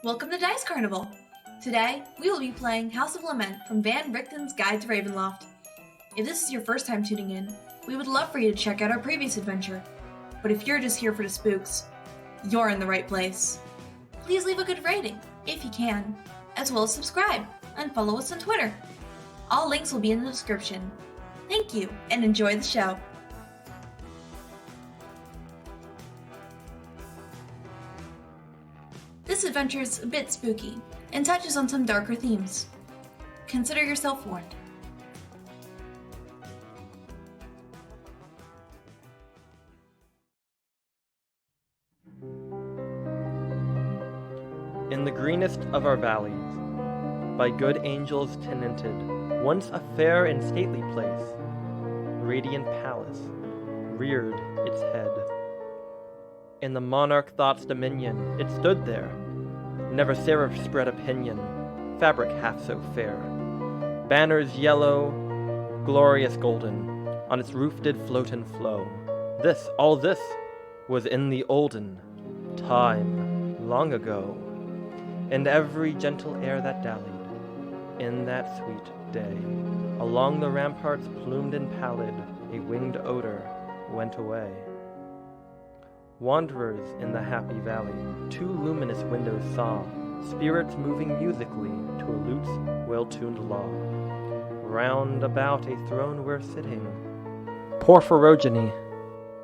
Welcome to Dice Carnival! Today, we will be playing House of Lament from Van Richten's Guide to Ravenloft. If this is your first time tuning in, we would love for you to check out our previous adventure. But if you're just here for the spooks, you're in the right place. Please leave a good rating, if you can, as well as subscribe and follow us on Twitter. All links will be in the description. Thank you, and enjoy the show. This adventure is a bit spooky and touches on some darker themes. Consider yourself warned. In the greenest of our valleys, by good angels tenanted, once a fair and stately place, radiant palace, reared its head. In the monarch thought's dominion, it stood there, never seraph spread a pinion, fabric half so fair. Banners yellow, glorious golden, on its roof did float and flow. This, all this, was in the olden time, long ago. And every gentle air that dallied, in that sweet day, along the ramparts plumed and pallid, a winged odor went away. Wanderers in the happy valley, two luminous windows saw, spirits moving musically to a lute's well-tuned law. Round about a throne were sitting, Porphyrogeny,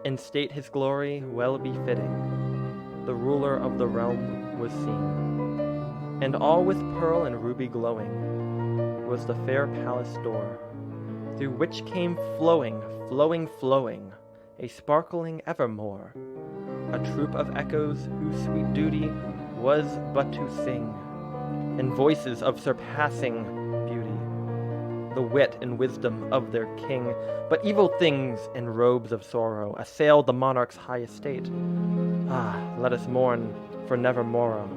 in state his glory well befitting. The ruler of the realm was seen, and all with pearl and ruby glowing was the fair palace door, through which came flowing, a sparkling evermore, a troop of echoes whose sweet duty was but to sing, in voices of surpassing beauty, the wit and wisdom of their king. But evil things in robes of sorrow assailed the monarch's high estate. Ah, let us mourn, for never morrow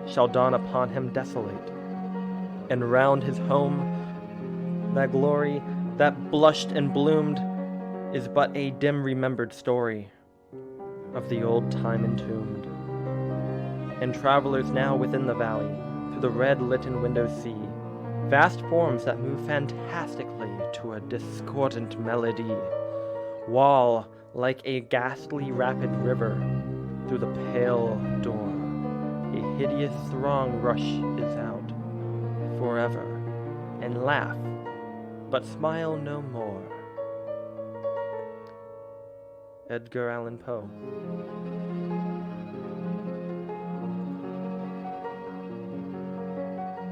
shall dawn upon him desolate, and round his home that glory that blushed and bloomed is but a dim remembered story of the old time entombed. And travelers now within the valley, through the red litten windows see vast forms that move fantastically to a discordant melody, while like a ghastly rapid river through the pale door a hideous throng rushes out forever, and laugh, but smile no more. Edgar Allan Poe.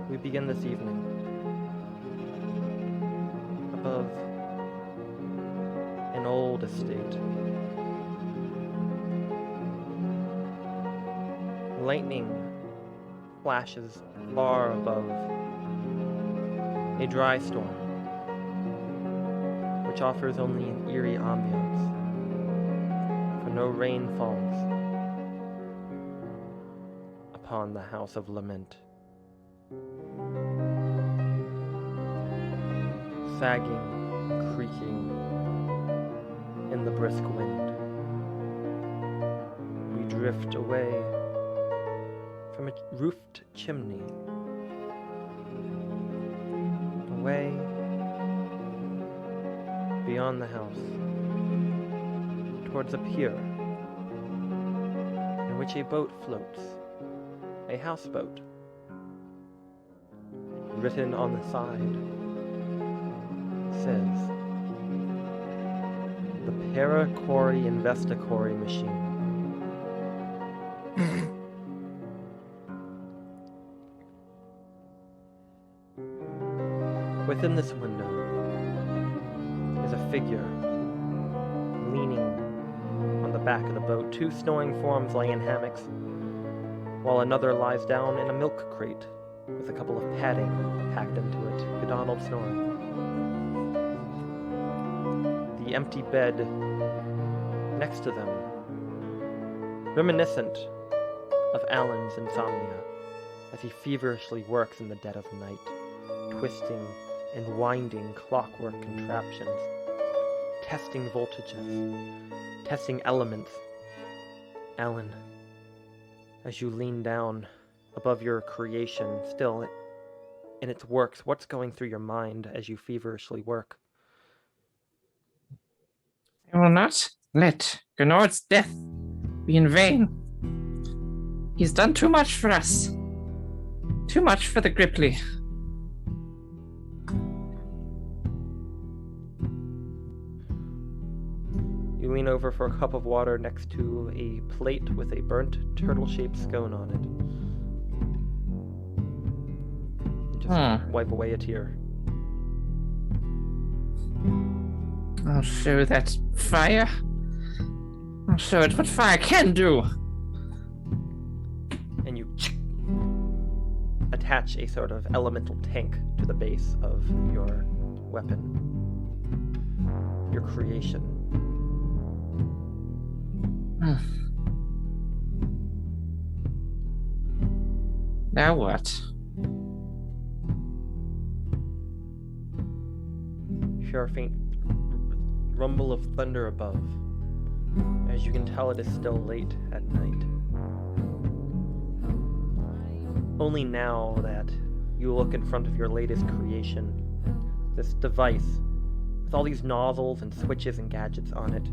We begin this evening above an old estate. Lightning flashes far above a dry storm, which offers only an eerie ambiance, for no rain falls upon the House of Lament. Sagging, creaking in the brisk wind, we drift away from a roofed chimney, away beyond the house, towards a pier in which a boat floats, a houseboat. Written on the side says, "The Paraquarii Investicory Machine." Within this window is a figure leaning on the back of the boat. Two snoring forms lay in hammocks, while another lies down in a milk crate with a couple of padding packed into it. Godonald snoring. The empty bed next to them, reminiscent of Alan's insomnia, as he feverishly works in the dead of night, twisting and winding clockwork contraptions, testing voltages, testing elements. Alan, as you lean down above your creation, still in its works. What's going through your mind as you feverishly work? I will not let Gnord's death be in vain. He's done too much for us. Too much for the Gripply. You lean over for a cup of water next to a plate with a burnt turtle-shaped scone on it. And just wipe away a tear. I'll show that fire. I'll show it what fire can do. And you attach a sort of elemental tank to the base of your weapon. Your creation. Now what? You hear a faint rumble of thunder above. As you can tell, it is still late at night. Only now that you look in front of your latest creation, this device, with all these nozzles and switches and gadgets on it,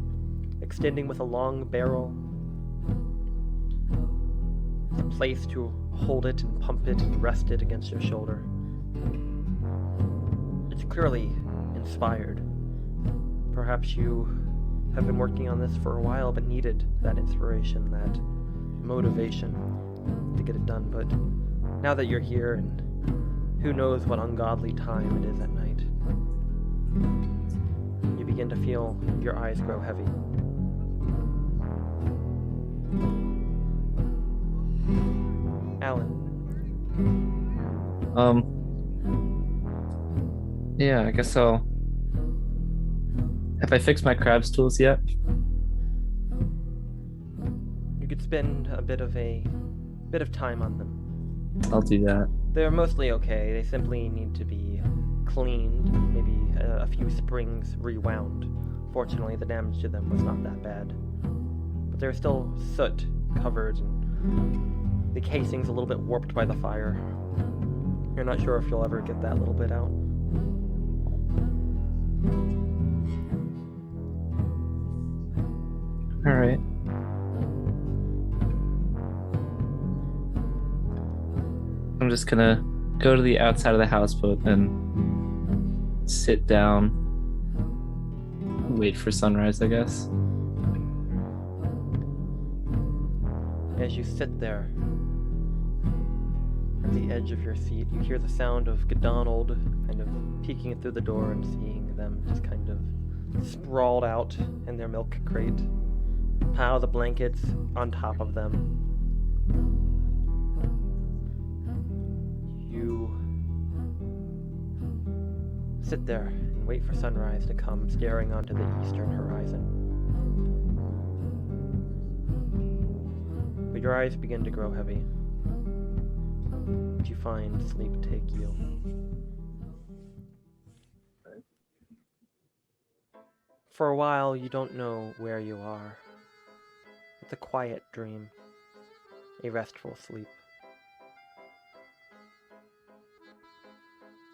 extending with a long barrel, a place to hold it and pump it and rest it against your shoulder. It's clearly inspired. Perhaps you have been working on this for a while but needed that inspiration, that motivation to get it done. But now that you're here, and who knows what ungodly time it is at night, you begin to feel your eyes grow heavy. Alan. Yeah, I guess I'll... Have I fixed my crab's tools yet? You could spend a bit of time on them. I'll do that. They're mostly okay. They simply need to be cleaned, maybe a few springs rewound. Fortunately, the damage to them was not that bad. But there's still soot covered, and the casing's a little bit warped by the fire. You're not sure if you'll ever get that little bit out. Alright. I'm just gonna go to the outside of the houseboat and sit down. Wait for sunrise, I guess. As you sit there, at the edge of your seat, you hear the sound of Godonald kind of peeking through the door and seeing them just kind of sprawled out in their milk crate. Pile the blankets on top of them. You sit there and wait for sunrise to come, staring onto the eastern horizon. But your eyes begin to grow heavy. You find sleep take you. For a while, you don't know where you are. It's a quiet dream, a restful sleep.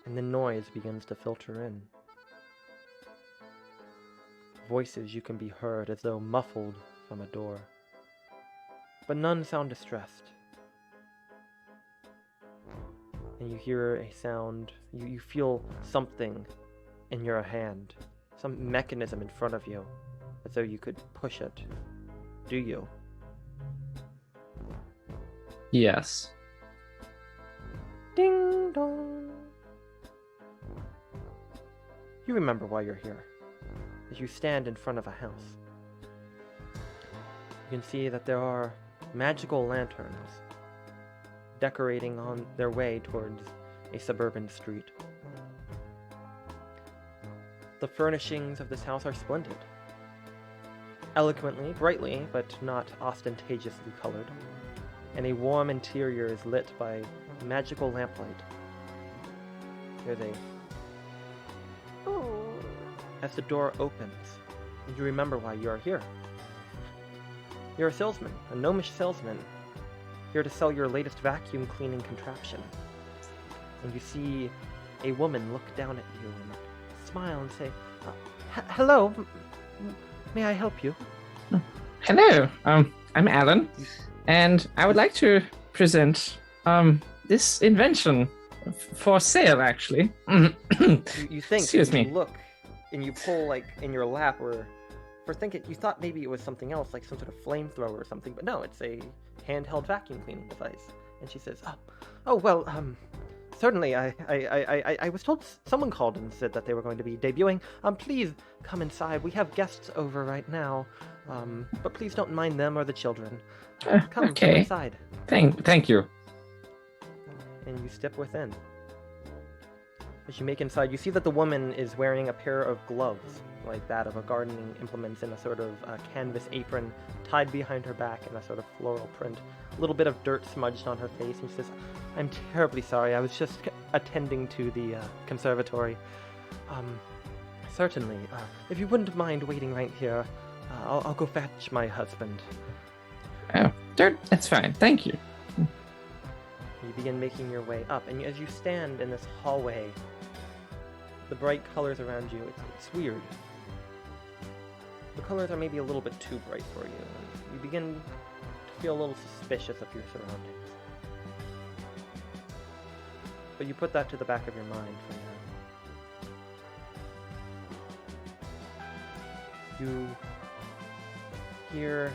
And then noise begins to filter in. Voices you can be heard as though muffled from a door. But none sound distressed. And you hear a sound, you feel something in your hand, some mechanism in front of you, as though you could push it. Do you? Yes. Ding dong. You remember why you're here. As you stand in front of a house, you can see that there are magical lanterns decorating on their way towards a suburban street. The furnishings of this house are splendid. Eloquently, brightly, but not ostentatiously colored, and a warm interior is lit by magical lamplight. There's a... As the door opens, you remember why you are here. You're a salesman, a gnomish salesman, here to sell your latest vacuum cleaning contraption. And you see a woman look down at you and smile and say, hello, may I help you? Hello, I'm Alan, and I would like to present this invention for sale, actually. You think, Excuse me. You look, and you pull, like, in your lap, or for thinking, you thought maybe it was something else, like some sort of flamethrower or something, but no, it's a handheld vacuum cleaning device. And she says, well, certainly, I was told someone called and said that they were going to be debuting. Please come inside. We have guests over right now. But please don't mind them or the children. Come inside. Thank you. And you step within. As you make inside, you see that the woman is wearing a pair of gloves, like that of a gardening implements, in a sort of canvas apron tied behind her back in a sort of floral print. A little bit of dirt smudged on her face, and she says, I'm terribly sorry, I was just attending to the conservatory. Certainly, if you wouldn't mind waiting right here, I'll go fetch my husband. Oh, dirt, that's fine, thank you. You begin making your way up, and as you stand in this hallway, the bright colors around you, it's weird. The colors are maybe a little bit too bright for you, and you begin to feel a little suspicious of your surroundings. But you put that to the back of your mind for now. You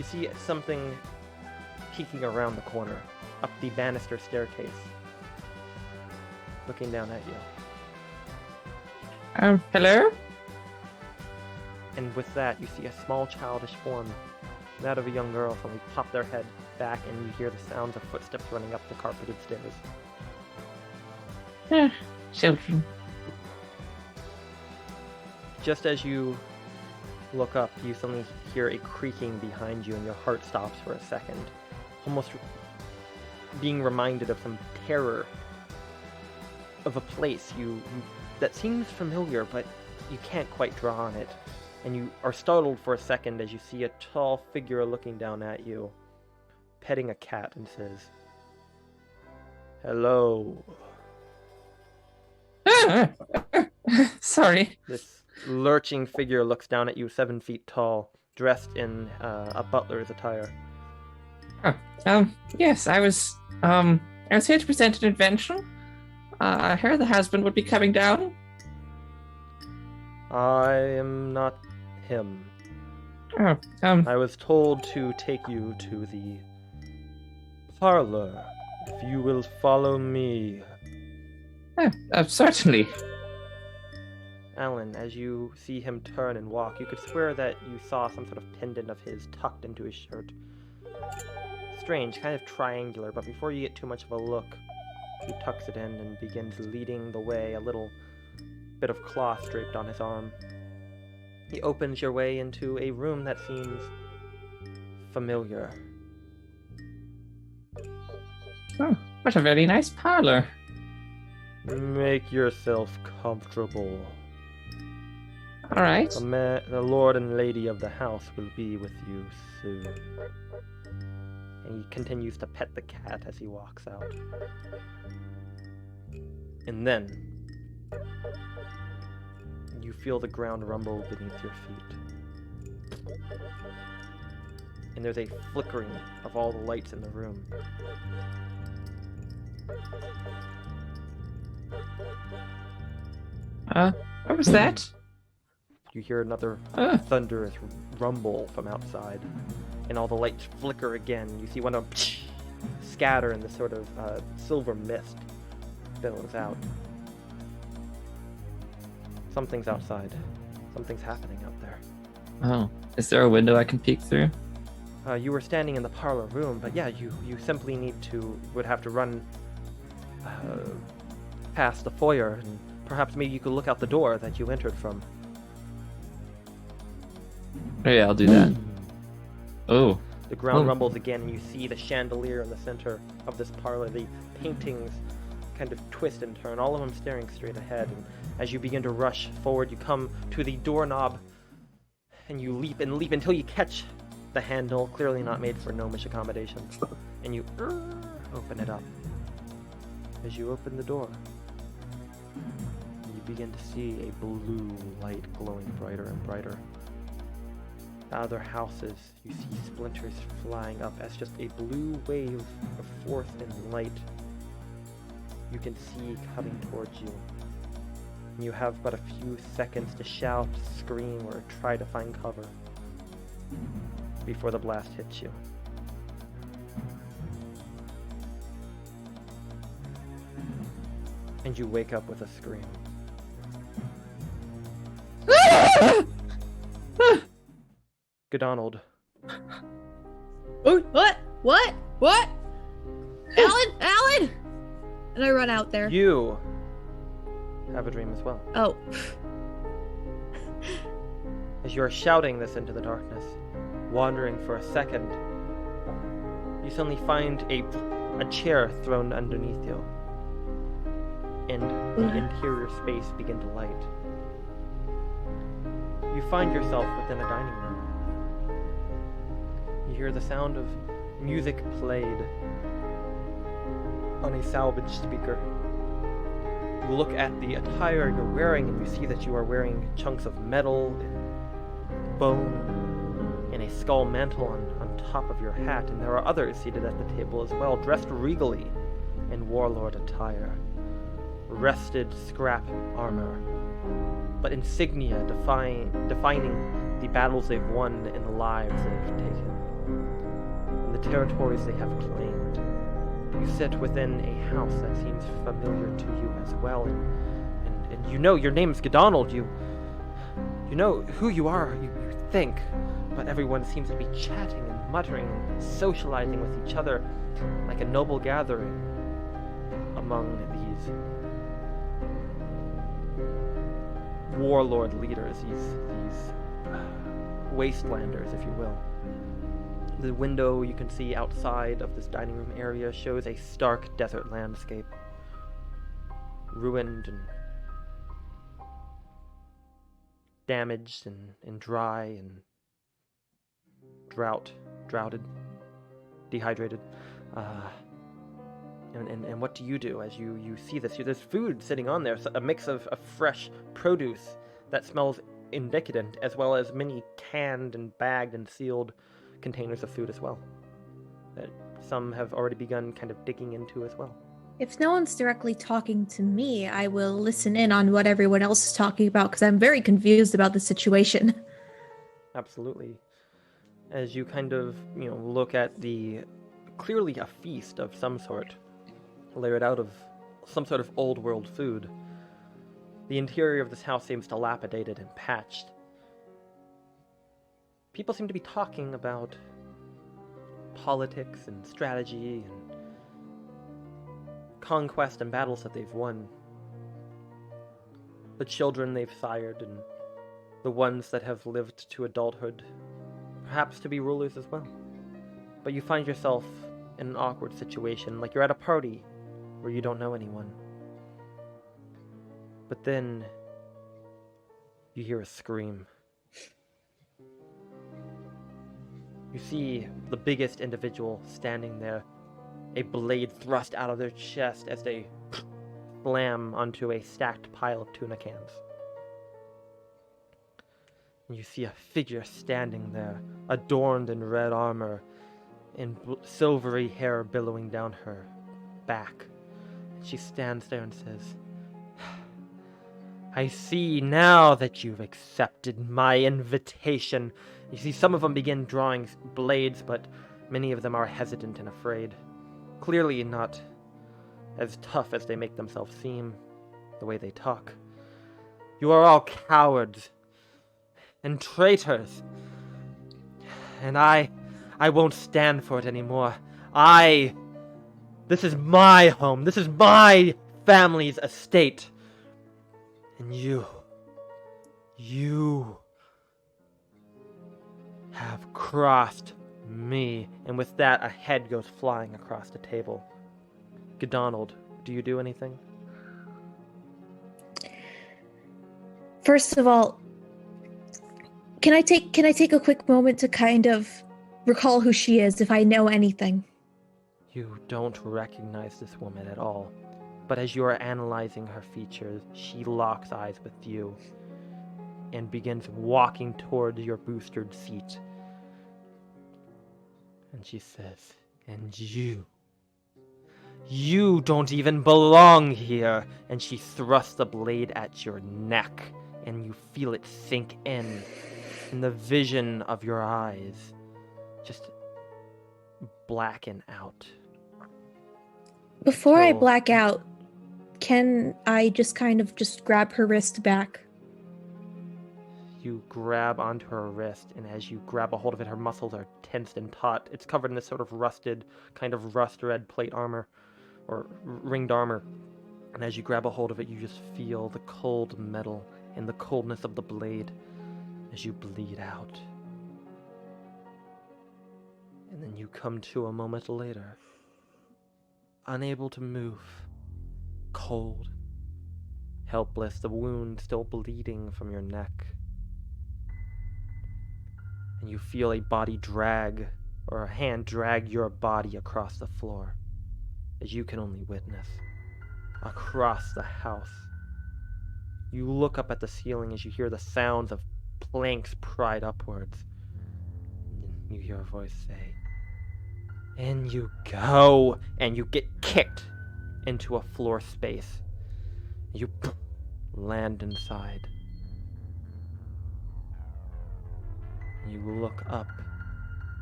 see something peeking around the corner, up the banister staircase, looking down at you. Hello? And with that, you see a small childish form, that of a young girl, suddenly pop their head back, and you hear the sounds of footsteps running up the carpeted stairs. Children. Just as you look up, you suddenly hear a creaking behind you, and your heart stops for a second, almost being reminded of some terror of a place that seems familiar, but you can't quite draw on it. And you are startled for a second as you see a tall figure looking down at you, petting a cat, and says, hello. Sorry. This lurching figure looks down at you, 7 feet tall, dressed in a butler's attire. Yes, I was here to present an invention. I heard the husband would be coming down. I am not him. I was told to take you to the parlor, if you will follow me. Certainly. Alan, as you see him turn and walk, you could swear that you saw some sort of pendant of his tucked into his shirt. Strange, kind of triangular, but before you get too much of a look, he tucks it in and begins leading the way, a little bit of cloth draped on his arm. He opens your way into a room that seems familiar. Oh, what a very nice parlor. Make yourself comfortable. All right. The lord and lady of the house will be with you soon. And he continues to pet the cat as he walks out. And then you feel the ground rumble beneath your feet. And there's a flickering of all the lights in the room. What was that? You hear another thunderous rumble from outside, and all the lights flicker again. You see one of them scatter, and the sort of silver mist billows out. Something's outside. Something's happening out there. Oh, is there a window I can peek through? You were standing in the parlor room, but yeah, you simply would have to run past the foyer, and perhaps maybe you could look out the door that you entered from. Oh, yeah, I'll do that. Oh. The ground rumbles again, and you see the chandelier in the center of this parlor. The paintings kind of twist and turn, all of them staring straight ahead. And as you begin to rush forward, you come to the doorknob, and you leap until you catch the handle, clearly not made for gnomish accommodations, and you open it up. As you open the door, you begin to see a blue light glowing brighter and brighter. Other houses, you see splinters flying up as just a blue wave of force and light you can see coming towards you. And you have but a few seconds to shout, scream, or try to find cover before the blast hits you. And you wake up with a scream. Godonald. Oh, what? Alan! And I run out there. You have a dream as well. Oh. As you are shouting this into the darkness, wandering for a second, you suddenly find a chair thrown underneath you, and the interior space begin to light. You find yourself within a dining room. You hear the sound of music played on a salvage speaker. You look at the attire you're wearing and you see that you are wearing chunks of metal and bone and a skull mantle on top of your hat, and there are others seated at the table as well, dressed regally in warlord attire. Rested scrap armor, but insignia defining the battles they've won and the lives they've taken, and the territories they have claimed. You sit within a house that seems familiar to you as well, and you know your name's Godonald. You know who you are, you think, but everyone seems to be chatting and muttering and socializing with each other like a noble gathering among these warlord leaders, these wastelanders, if you will. The window you can see outside of this dining room area shows a stark desert landscape, ruined and damaged and dry and droughted, dehydrated. And what do you do as you see this? There's food sitting on there, a mix of fresh produce that smells indecadent, as well as many canned and bagged and sealed containers of food as well, that some have already begun kind of digging into as well. If no one's directly talking to me, I will listen in on what everyone else is talking about, because I'm very confused about the situation. Absolutely. As you kind of, look at clearly a feast of some sort, layered out of some sort of old world food. The interior of this house seems dilapidated and patched. People seem to be talking about politics and strategy and conquest and battles that they've won. The children they've sired and the ones that have lived to adulthood, perhaps to be rulers as well. But you find yourself in an awkward situation, like you're at a party where you don't know anyone. But then you hear a scream. You see the biggest individual standing there, a blade thrust out of their chest as they slam onto a stacked pile of tuna cans. And you see a figure standing there, adorned in red armor, and silvery hair billowing down her back. And she stands there and says, "I see now that you've accepted my invitation." You see some of them begin drawing blades, but many of them are hesitant and afraid. Clearly not as tough as they make themselves seem, the way they talk. "You are all cowards and traitors, and I won't stand for it anymore. This is my home, this is my family's estate, and you have crossed me." And with that, a head goes flying across the table. Godonald, do you do anything? First of all, can I take a quick moment to kind of recall who she is if I know anything. You don't recognize this woman at all, but as you are analyzing her features, she locks eyes with you and begins walking toward your boosted seat. And she says, "And you don't even belong here." And she thrusts the blade at your neck, and you feel it sink in the vision of your eyes just blacken out. Before I Till- black out, can I just grab her wrist back? You grab onto her wrist, and as you grab a hold of it, her muscles are tensed and taut. It's covered in this sort of rusted, kind of rust-red plate armor, or ringed armor. And as you grab a hold of it, you just feel the cold metal and the coldness of the blade as you bleed out. And then you come to a moment later, unable to move, cold, helpless, the wound still bleeding from your neck. And you feel a body drag, or a hand drag your body across the floor, as you can only witness, across the house. You look up at the ceiling as you hear the sounds of planks pried upwards. And you hear a voice say, "In you go!" And you get kicked into a floor space. You land inside. You look up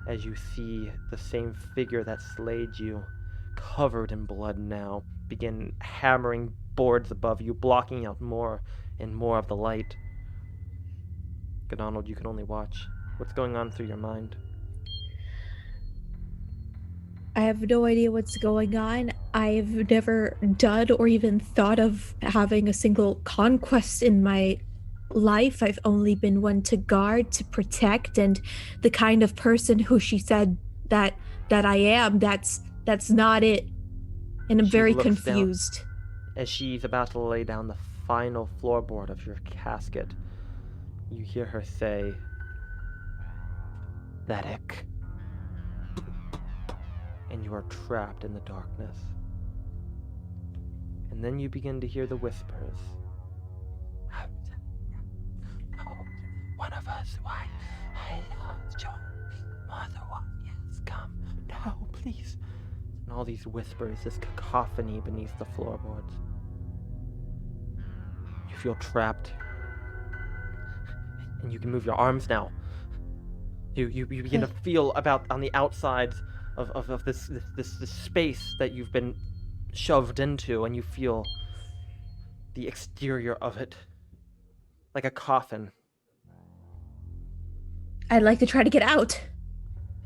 as you see the same figure that slayed you, covered in blood now, begin hammering boards above you, blocking out more and more of the light. Donald, you can only watch. What's going on through your mind? I have no idea what's going on. I've never done or even thought of having a single conquest in my life. I've only been one to guard, to protect, and the kind of person who she said that I am, that's not it. And I'm She very looks down. confused. As she's about to lay down the final floorboard of your casket, you hear her say, "Thaddeus." And you are trapped in the darkness. And then you begin to hear the whispers. "Oh, one of us, why? I lost your mother. Yes, come. No, please." And all these whispers, this cacophony beneath the floorboards. You feel trapped. And you can move your arms now. You begin to feel about on the outsides of this space that you've been shoved into, and you feel the exterior of it like a coffin. I'd like to try to get out.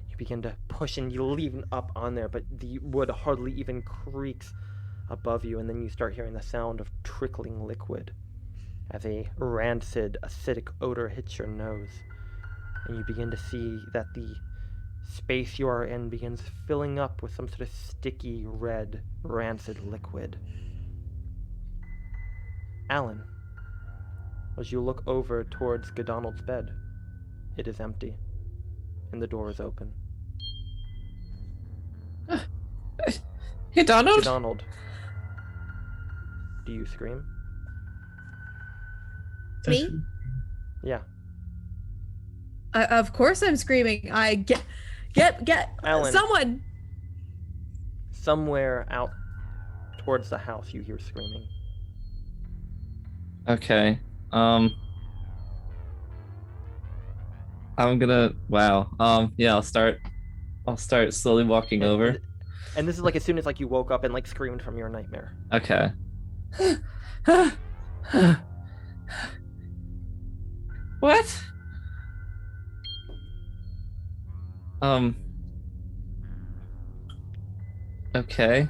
You begin to push and you lean up on there, but the wood hardly even creaks above you, and then you start hearing the sound of trickling liquid as a rancid, acidic odor hits your nose, and you begin to see that the space you are in begins filling up with some sort of sticky, red, rancid liquid. Alan, as you look over towards Godonald's bed, it is empty, and the door is open. Hey, Donald? Godonald, do you scream? Me? Yeah. Of course I'm screaming. I get Alan. someone. Somewhere out towards the house, you hear screaming. Okay. I'm gonna. Wow. Yeah. I'll start slowly walking over. And this is like as soon as like you woke up and like screamed from your nightmare. Okay. What? Okay.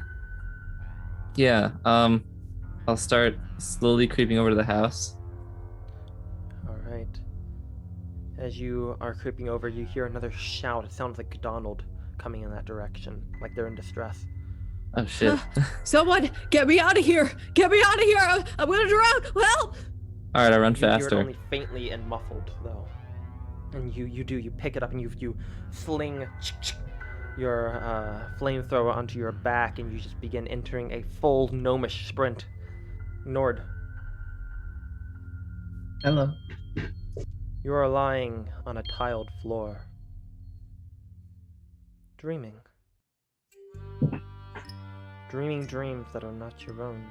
Yeah. I'll start slowly creeping over to the house. All right. As you are creeping over, you hear another shout. It sounds like Donald coming in that direction, like they're in distress. Oh shit. Someone, get me out of here! Get me out of here! I'm gonna drown! Help! All right, I run You hear it faster. only faintly and muffled, though. And you pick it up and you fling your flamethrower onto your back, and you just begin entering a full gnomish sprint. Nord, Hello. you are lying on a tiled floor, dreaming. Dreaming dreams that are not your own.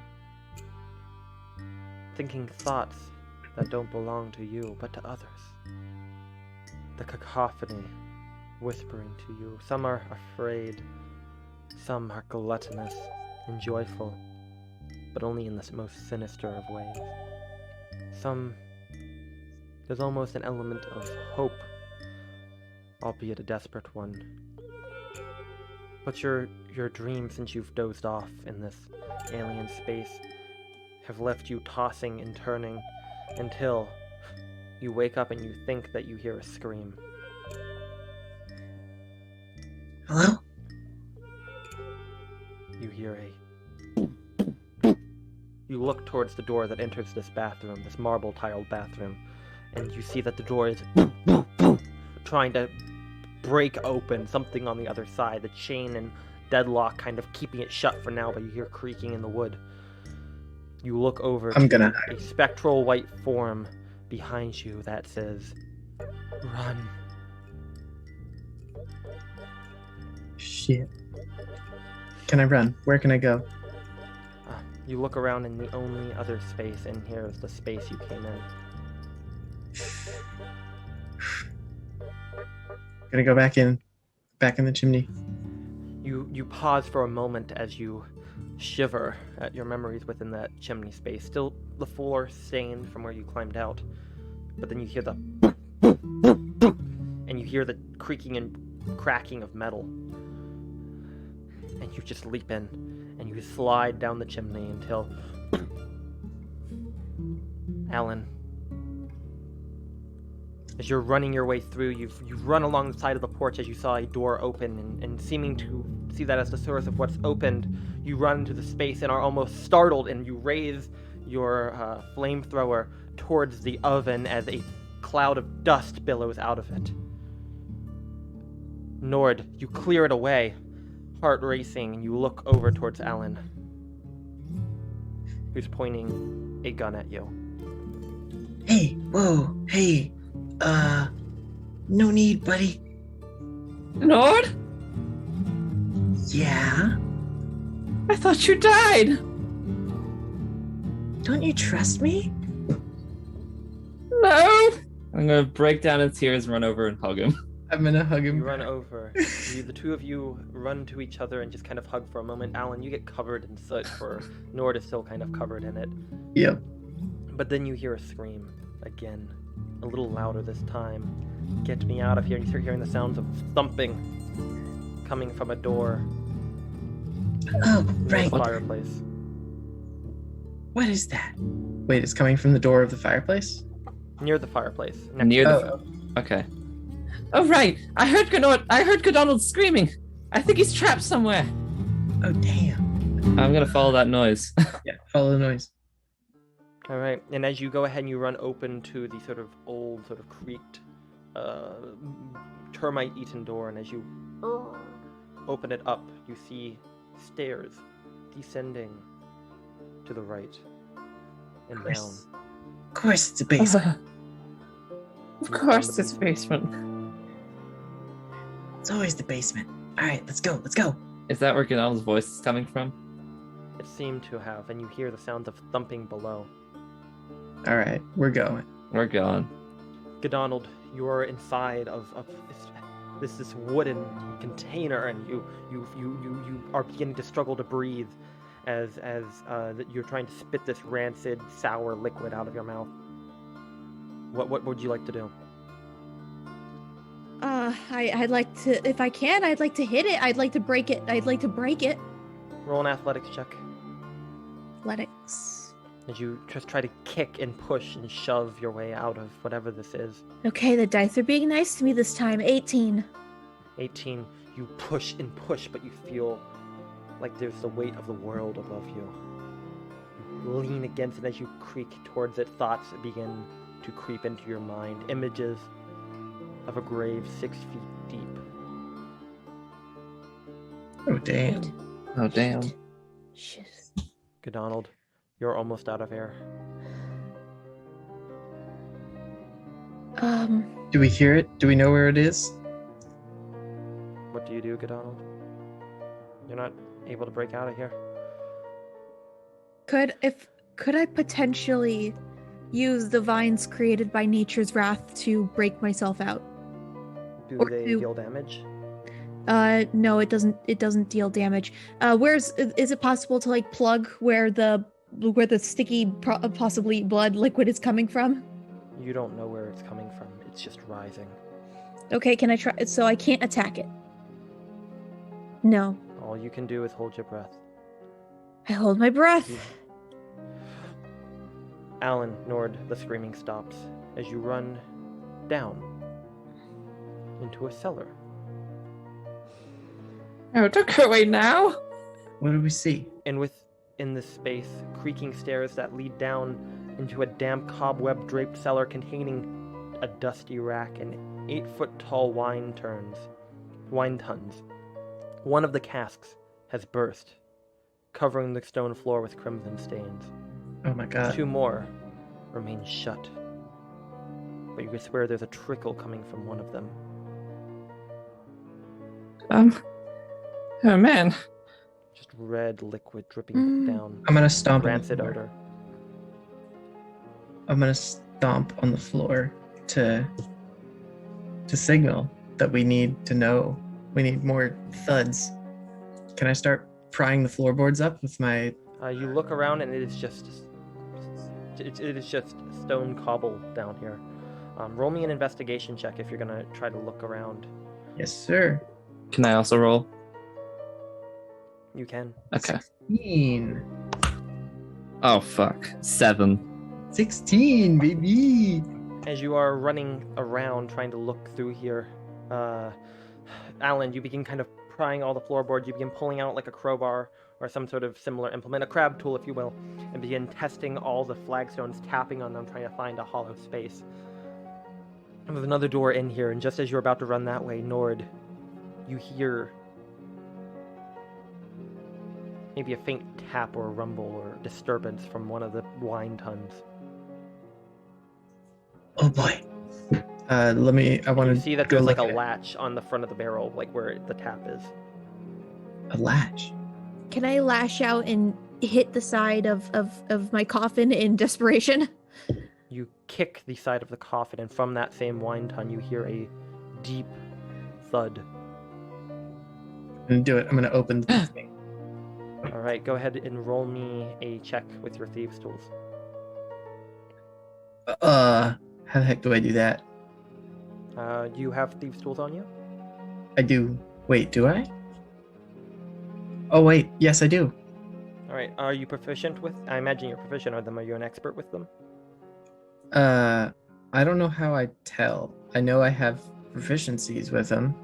Thinking thoughts that don't belong to you, but to others. The cacophony whispering to you. Some are afraid, some are gluttonous and joyful, but only in the most sinister of ways. There's almost an element of hope, albeit a desperate one. But your dreams, since you've dozed off in this alien space, have left you tossing and turning until you wake up and you think that you hear a scream. Hello? You hear You look towards the door that enters this bathroom, this marble-tiled bathroom, and you see that the door is trying to break open, something on the other side, the chain and deadlock kind of keeping it shut for now, but you hear creaking in the wood. You look over to a spectral white form behind you that says, "Run." Shit. Can I run? Where can I go? You look around, and the only other space in here is the space you came in. Gonna go back in the chimney. You pause for a moment as you shiver at your memories within that chimney space. Still the floor stained from where you climbed out. But then you hear the and you hear the creaking and cracking of metal. And you just leap in and you slide down the chimney until Alan, as you're running your way through, you've run along the side of the porch as you saw a door open, and seeming to see that as the source of what's opened, you run into the space and are almost startled, and you raise your flamethrower towards the oven as a cloud of dust billows out of it. Nord, you clear it away, heart racing, and you look over towards Alan, who's pointing a gun at you. Hey, whoa, hey, no need, buddy. Nord? Yeah? I thought you died. Don't you trust me? No. I'm gonna break down in tears and run over and hug him. I'm gonna hug him. You run over. The two of you run to each other and just kind of hug for a moment. Alan, you get covered in soot, for Nord is still kind of covered in it. Yep. But then you hear a scream again, a little louder this time. Get me out of here. And you start hearing the sounds of thumping coming from a door. Oh, near right. the fireplace. What is that? Wait, it's coming from the door of the fireplace? Near the fireplace. Near the. Okay. Oh right, I heard Godonald screaming. I think he's trapped somewhere. Oh damn. I'm gonna follow that noise. Yeah, follow the noise. All right, and as you go ahead and you run open to the sort of old, sort of creaked, termite-eaten door, and as you open it up, you see stairs descending to the right and down. Of course it's a basement. Of course it's basement. It's always the basement. Alright, let's go. Is that where Godonald's voice is coming from? It seemed to have, and you hear the sounds of thumping below. Alright, we're going. We're gone. Godonald, you are inside of this wooden container, and you are beginning to struggle to breathe as you're trying to spit this rancid, sour liquid out of your mouth. What would you like to do? I'd like to, if I can, I'd like to hit it. I'd like to break it. Roll an athletics check. Athletics. As you just try to kick and push and shove your way out of whatever this is. Okay, the dice are being nice to me this time. 18. 18, you push and push, but you feel like there's the weight of the world above you. You lean against it as you creak towards it. Thoughts begin to creep into your mind. Images of a grave 6 feet deep. Oh, damn. Oh, damn. Shit. Godonald, you're almost out of air. Do we hear it? Do we know where it is? What do you do, Godonald? You're not able to break out of here. Could I potentially use the vines created by nature's wrath to break myself out? Do Or they do- deal damage? No, it doesn't. It doesn't deal damage. Is it possible to like plug where the sticky possibly blood liquid is coming from? You don't know where it's coming from. It's just rising. Okay, can I try? So I can't attack it. No, All you can do is hold your breath. I hold my breath. Alan, Nord, the screaming stops as you run down into a cellar. Oh, don't go away now. What do we see? And within this space, creaking stairs that lead down into a damp cobweb-draped cellar containing a dusty rack and 8-foot-tall wine tons. One of the casks has burst, covering the stone floor with crimson stains. Oh my god. 2 more remain shut, but you can swear there's a trickle coming from one of them. Oh man. Just red liquid dripping down. I'm gonna stomp on the Rancid floor. odor. I'm gonna stomp on the floor to signal that we need to know. We need more thuds. Can I start prying the floorboards up with my... You look around and it is just stone cobble down here. Roll me an investigation check if you're gonna try to look around. Yes, sir. Can I also roll? You can. Okay. 16. Oh fuck. 7. 16, baby! As you are running around trying to look through here, Alan, you begin kind of prying all the floorboards. You begin pulling out like a crowbar or some sort of similar implement, a crab tool if you will, and begin testing all the flagstones, tapping on them, trying to find a hollow space. And there's another door in here, and just as you're about to run that way, Nord, you hear maybe a faint tap or rumble or disturbance from one of the wine tons. Oh boy. I want You to see that go there's like a look at it. latch on the front of the barrel, like where the tap is. A latch. Can I lash out and hit the side of my coffin in desperation? You kick the side of the coffin, and from that same wine tun, you hear a deep thud. I'm gonna do it. I'm gonna open the thing. All right, go ahead and roll me a check with your thieves' tools. How the heck do I do that? Do you have thieves' tools on you? I do. Wait, do I? Oh wait, yes I do. All right, are you proficient with? I imagine you're proficient with them. Are you an expert with them? I don't know how I tell. I know I have proficiencies with them.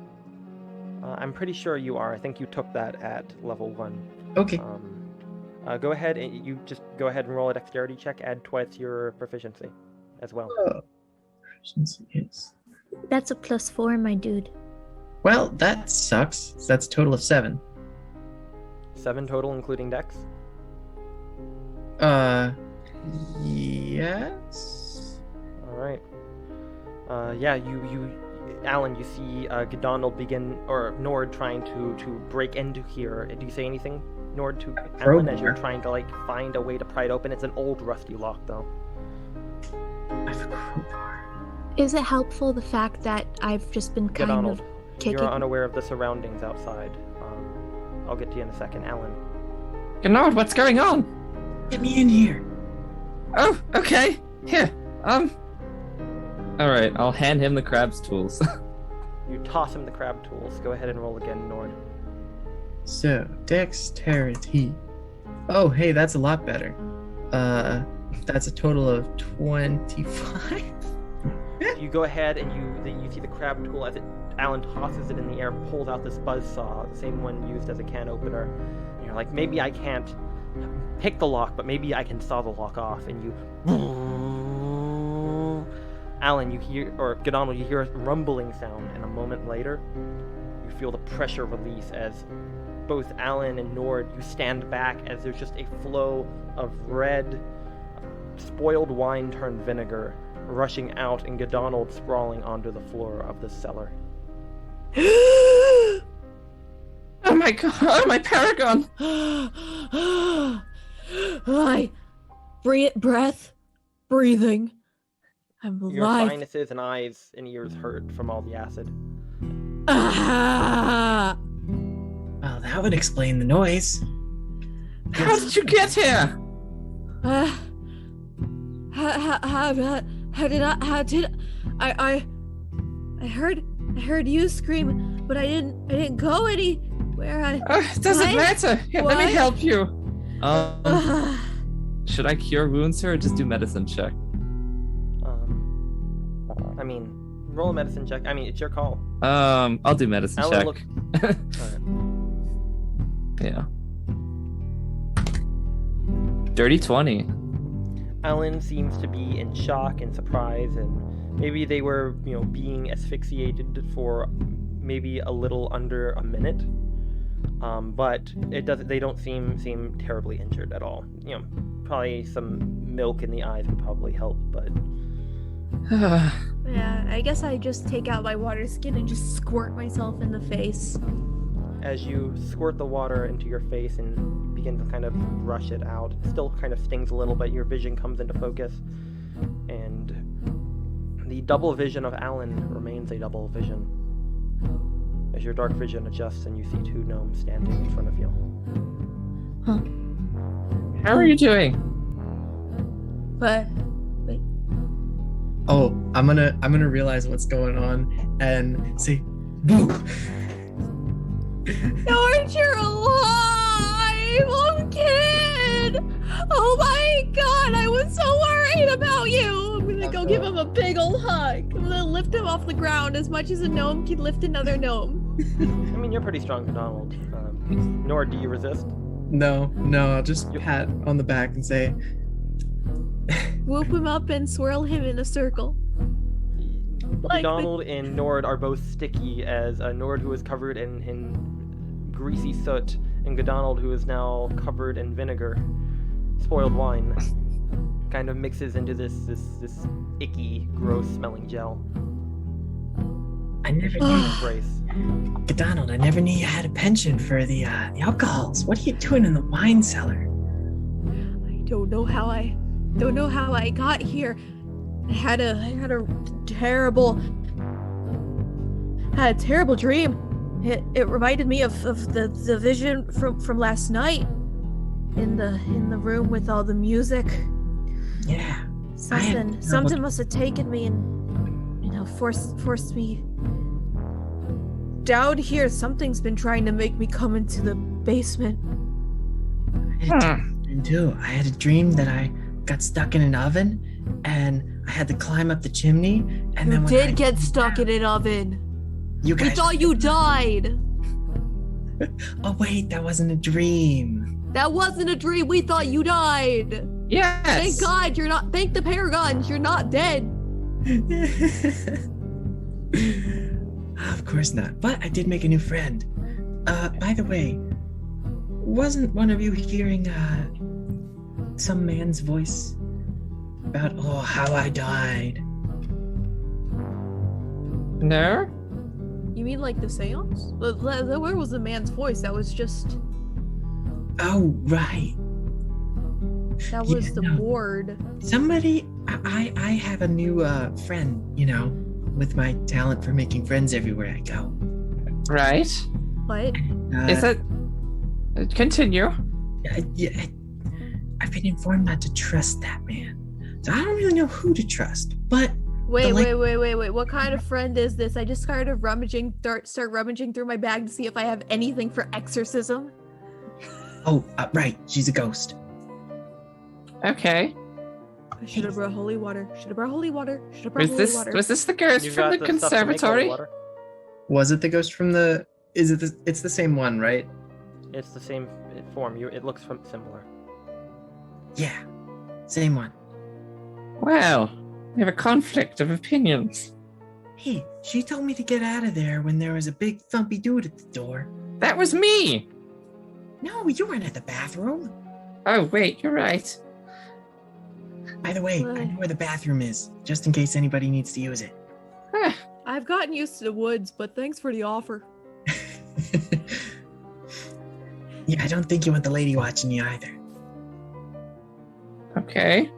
I'm pretty sure you are. I think you took that at level 1. Okay. Go ahead and you just go ahead and roll a dexterity check. Add twice your proficiency, as well. Oh. Proficiency is. That's a +4, my dude. Well, that sucks. So that's a total of 7. 7 total, including dex. Yes. All right. Yeah, Alan, you see Godonald begin, or Nord trying to break into here. Do you say anything, Nord, to Alan as you're trying to like find a way to pry it open? It's an old rusty lock, though. I have a crowbar. Is it helpful the fact that I've just been kind Godonald, of kicking? you're unaware of the surroundings outside. I'll get to you in a second, Alan. Gnard, what's going on? Get me in here. Oh, okay. Here. Alright, I'll hand him the crab's tools. You toss him the crab tools. Go ahead and roll again, Nord. So, dexterity. Oh, hey, that's a lot better. That's a total of 25. You go ahead and you see the crab tool as Alan tosses it in the air, pulls out this buzzsaw, the same one used as a can opener. And you're like, maybe I can't pick the lock, but maybe I can saw the lock off. And you, Alan, you hear, or Godonald, you hear a rumbling sound, and a moment later, you feel the pressure release as both Alan and Nord, you stand back as there's just a flow of red, spoiled wine turned vinegar rushing out, and Godonald sprawling onto the floor of the cellar. Oh my god! Oh, my paragon! Breathing. I'm Your alive. sinuses and eyes and ears hurt from all the acid. Ah! Well, that would explain the noise. How did you get here? How did I heard you scream, but I didn't go anywhere. It doesn't What? matter. Here, let me What? help you. Should I cure wounds or just do medicine check? I mean, roll a medicine check. I mean, it's your call. I'll do medicine Alan, check. look. Alright. Yeah. Dirty 20. Alan seems to be in shock and surprise, and maybe they were, being asphyxiated for maybe a little under a minute. But they don't seem terribly injured at all. Probably some milk in the eyes would probably help, but Yeah, I guess I just take out my water skin and just squirt myself in the face. as you squirt the water into your face and begin to kind of rush it out, it still kind of stings a little, but your vision comes into focus, and the double vision of Alan remains a double vision as your dark vision adjusts and you see two gnomes standing in front of you. How are you doing? But Oh, I'm gonna realize what's going on and say, boo. George, you're alive! Oh, kid! Oh my god, I was so worried about you! I'm gonna go give him a big old hug. I'm gonna lift him off the ground as much as a gnome can lift another gnome. I mean, you're pretty strong, Donald. Nor do you resist? No, I'll just pat on the back and say, Whoop him up and swirl him in a circle. Like Donald and Nord are both sticky, as Nord, who is covered in greasy soot, and Godonald, who is now covered in vinegar, spoiled wine, kind of mixes into this icky, gross-smelling gel. I never knew, Embrace. Donald, I never knew you had a penchant for the alcohols. What are you doing in the wine cellar? I don't know how I got here. I had a terrible dream. It reminded me of the vision from last night in the room with all the music. Yeah. Something must have taken me and forced me down here. Something's been trying to make me come into the basement. I had a dream too. I had a dream that I got stuck in an oven and I had to climb up the chimney, and then when I get stuck in an oven. You We guys. thought you died. Oh wait, that wasn't a dream. That wasn't a dream. We thought you died. Yes! Thank God you're not. Thank the paragons. You're not dead. Of course not. But I did make a new friend. By the way, wasn't one of you hearing some man's voice about how I died? No? You mean like the seance? Where was the man's voice? That was just. Oh right. That was the no. ward. Somebody, I have a new friend, with my talent for making friends everywhere I go. Right? What? Is it... Continue. I've been informed not to trust that man. So I don't really know who to trust, but Wait. What kind of friend is this? I just started start rummaging through my bag to see if I have anything for exorcism. Right, she's a ghost. Okay. I should have brought holy water. Was this the ghost You've from got the stuff to make conservatory? water. Was it the ghost from the? It's the same one, right? It's the same form. It looks similar. Yeah, same one. Well, We have a conflict of opinions. Hey, she told me to get out of there when there was a big thumpy dude at the door. That was me! No, you weren't at the bathroom. Oh, wait, you're right. By the way, I know where the bathroom is, just in case anybody needs to use it. I've gotten used to the woods, but thanks for the offer. Yeah, I don't think you want the lady watching you either. Okay.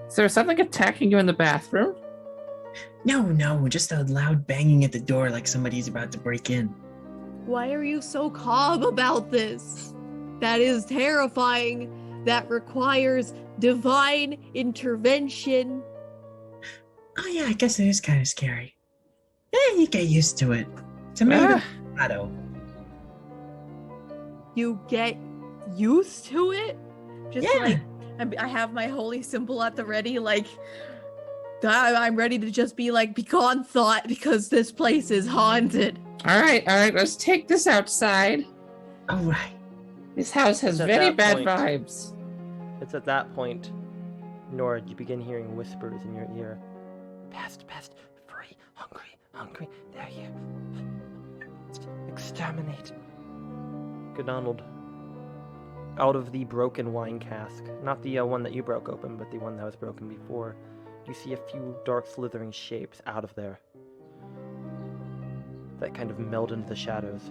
Is there something attacking you in the bathroom? No, just a loud banging at the door like somebody's about to break in. Why are you so calm about this? That is terrifying. That requires divine intervention. Oh yeah, I guess it is kind of scary. You get used to it. Tomato, tomato. You get used to it? Just Yeah. like, I have my holy symbol at the ready, like, I'm ready to just be like, begone thought, because this place is haunted. All right, let's take this outside. All right. This house has At very that bad point- vibes. It's at that point, Nord, you begin hearing whispers in your ear. Pest, free, hungry, they're here. Exterminate. Donald, out of the broken wine cask, not the one that you broke open, but the one that was broken before, you see a few dark slithering shapes out of there that kind of meld into the shadows.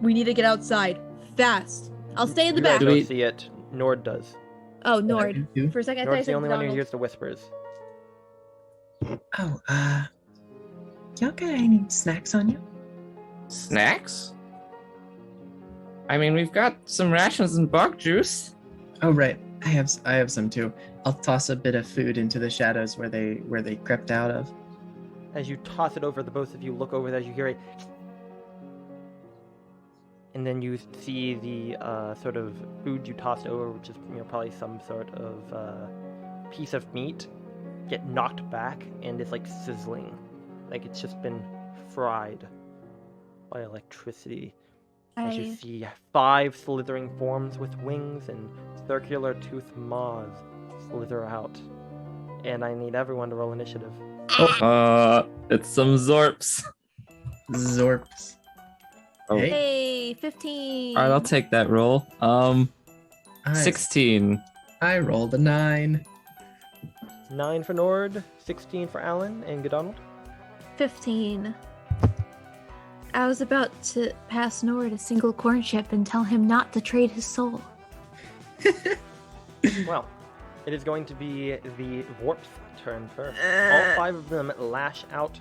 We need to get outside. Fast. I'll stay in the You guys back. don't see it. Nord does. Oh, Nord. You? For a second, I thought Nord's I the said only one who Donald. hears the whispers. Oh, y'all got any snacks on you? Snacks? I mean, we've got some rations and bug juice. Oh right, I have some too. I'll toss a bit of food into the shadows where they crept out of. As you toss it over, the both of you look over as you hear it. And then you see the sort of food you tossed over, which is probably some sort of piece of meat, get knocked back and it's like sizzling. Like it's just been fried by electricity. As you see 5 slithering forms with wings and circular toothed maws slither out. And I need everyone to roll initiative. It's some Zorps. Zorps. Oh. Hey. Hey, 15. All right, I'll take that roll. Nice. 16. I rolled a 9. 9 for Nord, 16 for Alan, and Donald. 15. I was about to pass Nord a single corn chip and tell him not to trade his soul. Well, it is going to be the Warp's turn first. All 5 of them lash out.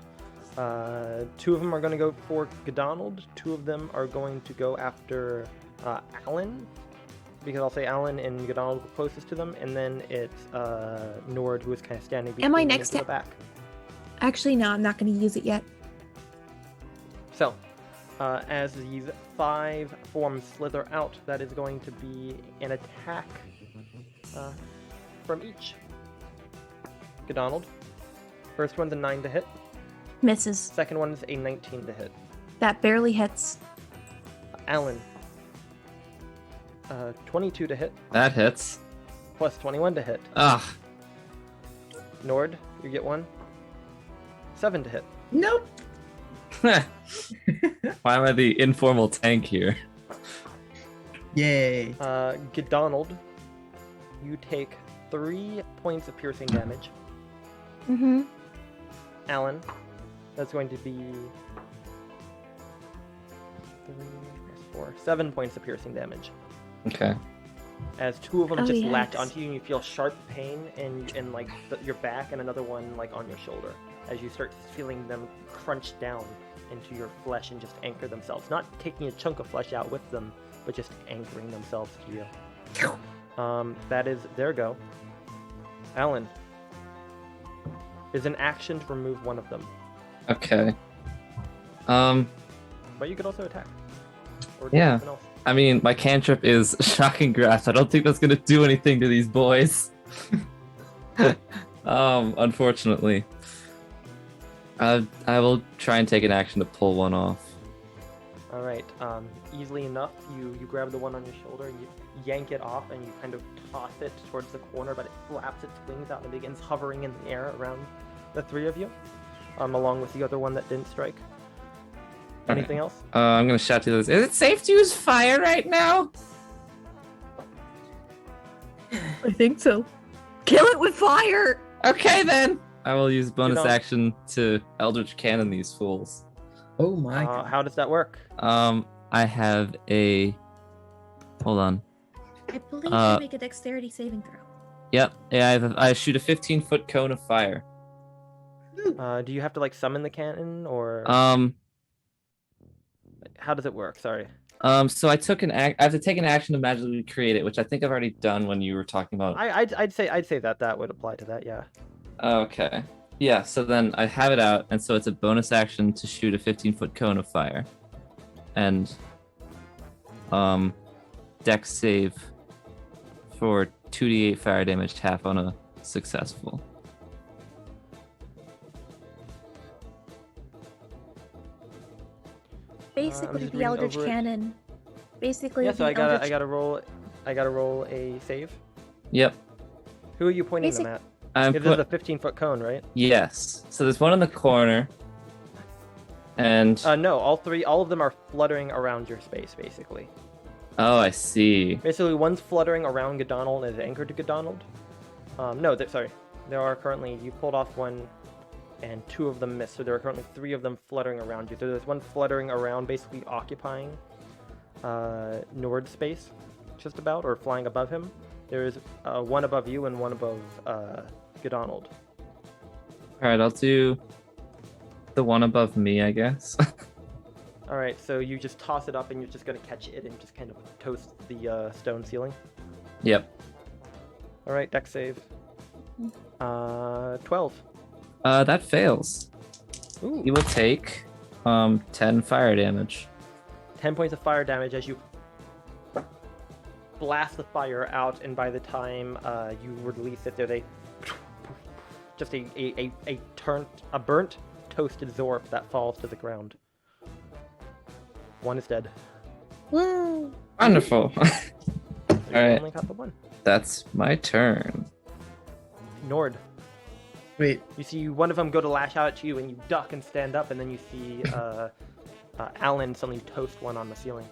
2 of them are going to go for Donald. 2 of them are going to go after Alan, because I'll say Alan and Donald were closest to them, and then it's Nord who is kind of standing between Am I them next to to- the back. Actually, no, I'm not going to use it yet. So, as these 5 forms slither out, that is going to be an attack from each. Donald. First one's a 9 to hit. Misses. Second one is a 19 to hit. That barely hits. Alan. 22 to hit, That hits. plus 21 to hit. Ugh. Nord, you get 1. 7 to hit. Nope. Why am I the informal tank here? Yay. Donald, you take 3 points of piercing damage. Mm-hmm. Alan, that's going to be 3 plus 4, 7 points of piercing damage. Okay. As 2 of them Oh, just yikes. latch onto you and you feel sharp pain in like your back, and another one like on your shoulder as you start feeling them crunch down into your flesh and just anchor themselves. Not taking a chunk of flesh out with them, but just anchoring themselves to you. That is their go. Alan, is an action to remove one of them, Okay. but you could also attack. Or do Yeah. something else. I mean, my cantrip is Shocking Grasp. I don't think that's gonna do anything to these boys. Unfortunately. I will try and take an action to pull one off. All right. Easily enough, you grab the one on your shoulder and you yank it off and you kind of toss it towards the corner, but it flaps its wings out and begins hovering in the air around the three of you, along with the other one that didn't strike. Anything else? I'm gonna shout to the others. Is it safe to use fire right now? I think so. Kill it with fire! Okay then. I will use bonus know- action to Eldritch Cannon these fools. Oh my god. How does that work? I have a. Hold on. I believe you make a dexterity saving throw. Yep. Yeah, I shoot a 15-foot cone of fire. Do you have to like summon the cannon or how does it work? Sorry. So I took I have to take an action to magically create it, which I think I've already done when you were talking about. I'd say that would apply to that. Yeah. Okay. Yeah. So then I have it out, and so it's a bonus action to shoot a 15-foot cone of fire, and Dex save for 2d8 fire damage, half on a successful. Basically, just the reading Eldritch over it. Cannon. Basically, Yeah. So the I gotta Eldritch... roll a save. Yep. Who are you pointing them at? I'm This is a 15-foot cone, right? Yes. So there's one in the corner, and No, all of them are fluttering around your space, basically. oh, I see. Basically, one's fluttering around Godonald and is anchored to Godonald. No, sorry. There are currently, you pulled off one, and two of them missed, so there are currently three of them fluttering around you. So there's one fluttering around, basically occupying Nord's space, just about, or flying above him. There is one above you and one above Godonald. All right, I'll do the one above me, I guess. All right, so you just toss it up, and you're just gonna catch it and just kind of toast the stone ceiling. Yep. All right, dex save. 12. That fails. Ooh. You will take 10 fire damage. 10 points of fire damage as you blast the fire out, and by the time you release it, there's just a burnt, toasted Zorp that falls to the ground. One is dead. Woo! Wonderful. So you Alright. only got the one. That's my turn. Nord. Wait, You see one of them go to lash out at you, and you duck and stand up, and then you see Alan suddenly toast one on the ceiling.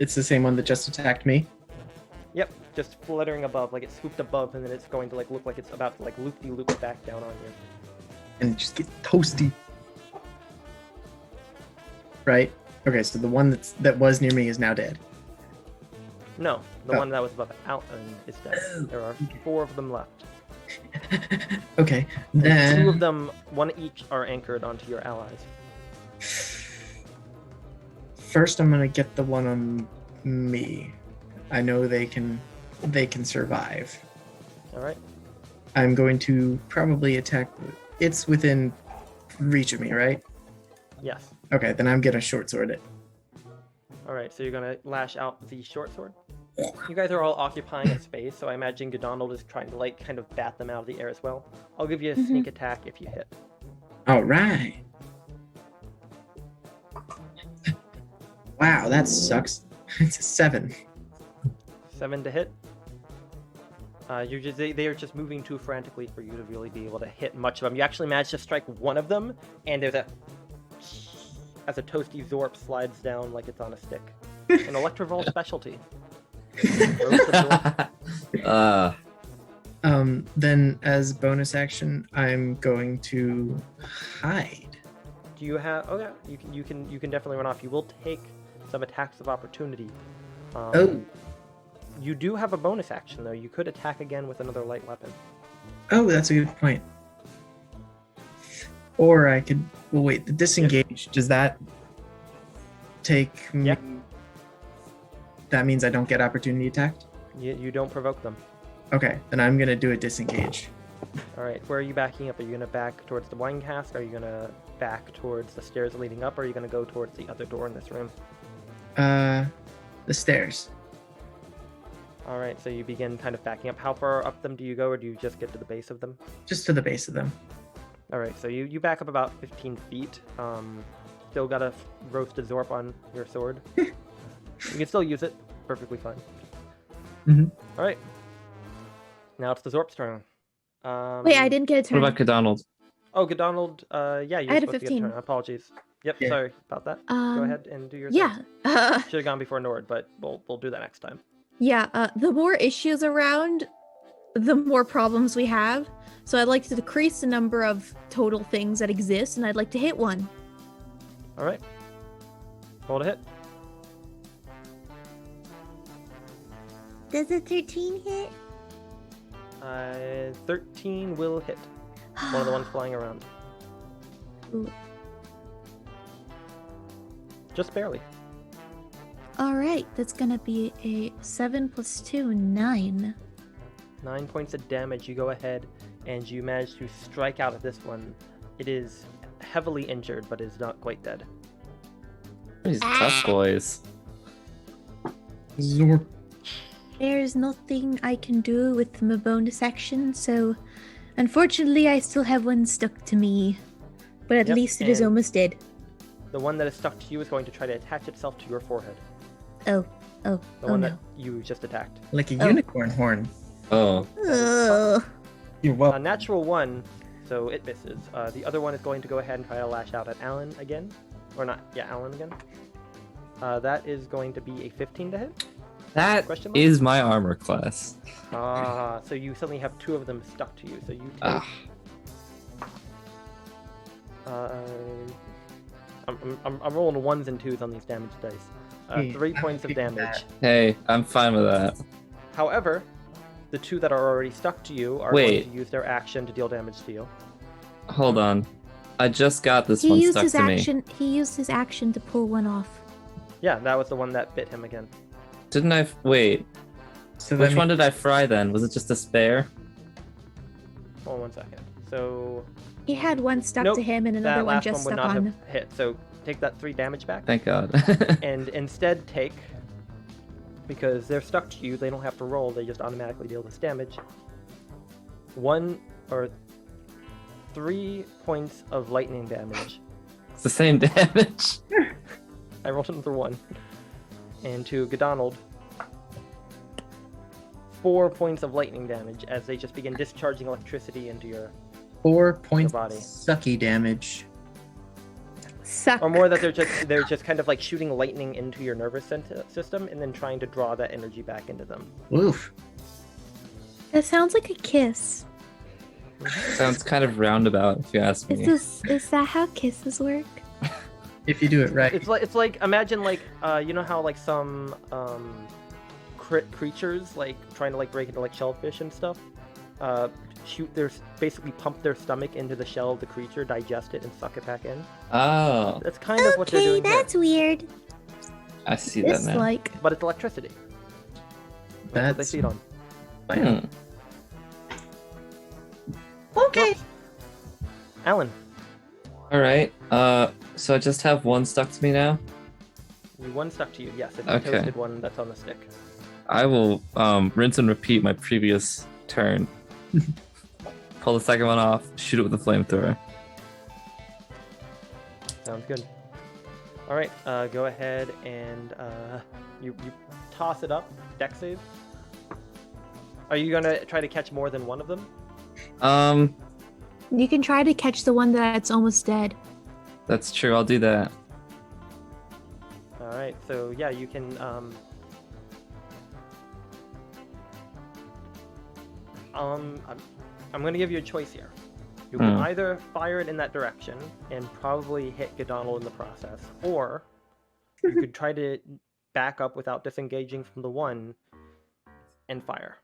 it's the same one that just attacked me. Yep, just fluttering above, like it swooped above, and then it's going to like look like it's about to like loop back down on you. And just get toasty. Right? Okay, so the one that was near me is now dead. No, the Oh. one that was above Alan is dead. There are 4 of them left. Okay, And then 2 of them, one each, are anchored onto your allies. first I'm gonna get the one on me. I know they can survive. All right. I'm going to probably attack. It's within reach of me, right? Yes. Okay, then I'm gonna short sword it. All right. So you're gonna lash out the short sword. You guys are all occupying a space, so I imagine Godonald is trying to like kind of bat them out of the air as well. I'll give you a sneak attack if you hit. All right. Wow, that sucks. It's a 7. 7 to hit. They are just moving too frantically for you to really be able to hit much of them. You actually managed to strike one of them, and there's as a toasty Zorp slides down like it's on a stick. An Electrovol specialty. Roast the Zorp. Then as bonus action, I'm going to hide. Do you have? Oh yeah, you can definitely run off. You will take some attacks of opportunity. Oh. You do have a bonus action though. You could attack again with another light weapon. Oh, that's a good point. Or I could. Well, wait. The disengage, does that take me? Yeah. That means I don't get opportunity attacked? You don't provoke them. Okay, then I'm gonna do a disengage. All right. Where are you backing up? Are you gonna back towards the wine cask? Are you gonna back towards the stairs leading up? Or are you gonna go towards the other door in this room? The stairs. All right. So you begin kind of backing up. How far up them do you go, or do you just get to the base of them? Just to the base of them. All right. So you back up about 15 feet. still got a roasted Zorp on your sword. You can still use it. Perfectly fine. All right. Now it's the Zorp's turn. Wait, I didn't get a turn. What about Donald? Oh, Donald. Yeah, you I were had a supposed to get a 15. turn. Apologies. Yep, Yeah. sorry about that. Go ahead and do your Yeah. thing. Should have gone before Nord, but we'll do that next time. Yeah, the more issues around, the more problems we have. So I'd like to decrease the number of total things that exist, and I'd like to hit one. All right. Roll to hit. Does a 13 hit? 13 will hit. One of the ones flying around. Ooh. Just barely. All right, that's gonna be a 7 + 2, 9. 9 points of damage. You go ahead and you manage to strike out at this one. It is heavily injured, but is not quite dead. These tough boys. Zorp. There's nothing I can do with my bonus action, so unfortunately I still have one stuck to me. But at Yep, least it is and- almost dead. The one that is stuck to you is going to try to attach itself to your forehead. Oh, The oh one no. that you just attacked. Like a Oh. unicorn horn. Oh, Ugh. You're A welcome. natural 1, so it misses. The other one is going to go ahead and try to lash out at Alan again. Or not, yeah, Alan again. That is going to be a 15 to hit. that Question mark? is my armor class. So you suddenly have 2 of them stuck to you. So you take... Ah, I'm rolling 1s and 2s on these damage dice. 3 points of damage. hey, I'm fine with that. However, the 2 that are already stuck to you are Wait. going to use their action to deal damage to you. Hold on. I just got this He one used stuck his to me. action. He used his action to pull one off. Yeah, that was the one that bit him again. Didn't I? Wait. So Which one did I fry then? Was it just a spare? Hold on 1 second. So He had one stuck Nope, to him and that another one last just one would stuck not on. have hit. So take that 3 damage back, Thank God. and instead take, because they're stuck to you, they don't have to roll. They just automatically deal this damage. 3 points of lightning damage. It's the same damage. I rolled another 1. And to Godonald, 4 points of lightning damage as they just begin discharging electricity into your... 4 points body. sucky damage. Suck. Or more that they're just kind of like shooting lightning into your nervous system and then trying to draw that energy back into them. Oof. That sounds like a kiss. Sounds kind of roundabout, if you ask me. Is that how kisses work? If you do it right. It's like imagine like you know how like some creatures like trying to like break into like shellfish and stuff basically pump their stomach into the shell of the creature, digest it, and suck it back in. Oh, That's kind of what they're Okay, doing here, that's weird. I see that It's now. like but it's electricity. That's what they That's feed on. Hmm. Okay. Alan, All right. So I just have one stuck to me now. you one stuck to you. Yes, it's Okay. the toasted one that's on the stick. I will rinse and repeat my previous turn. Pull the second one off. Shoot it with a flamethrower. Sounds good. All right, go ahead and you toss it up. Deck save. Are you gonna try to catch more than one of them? you can try to catch the one that's almost dead. That's true. I'll do that. All right, so yeah, you can. I'm gonna give you a choice here. You can either fire it in that direction and probably hit Godonald in the process, or you could try to back up without disengaging from the one and fire.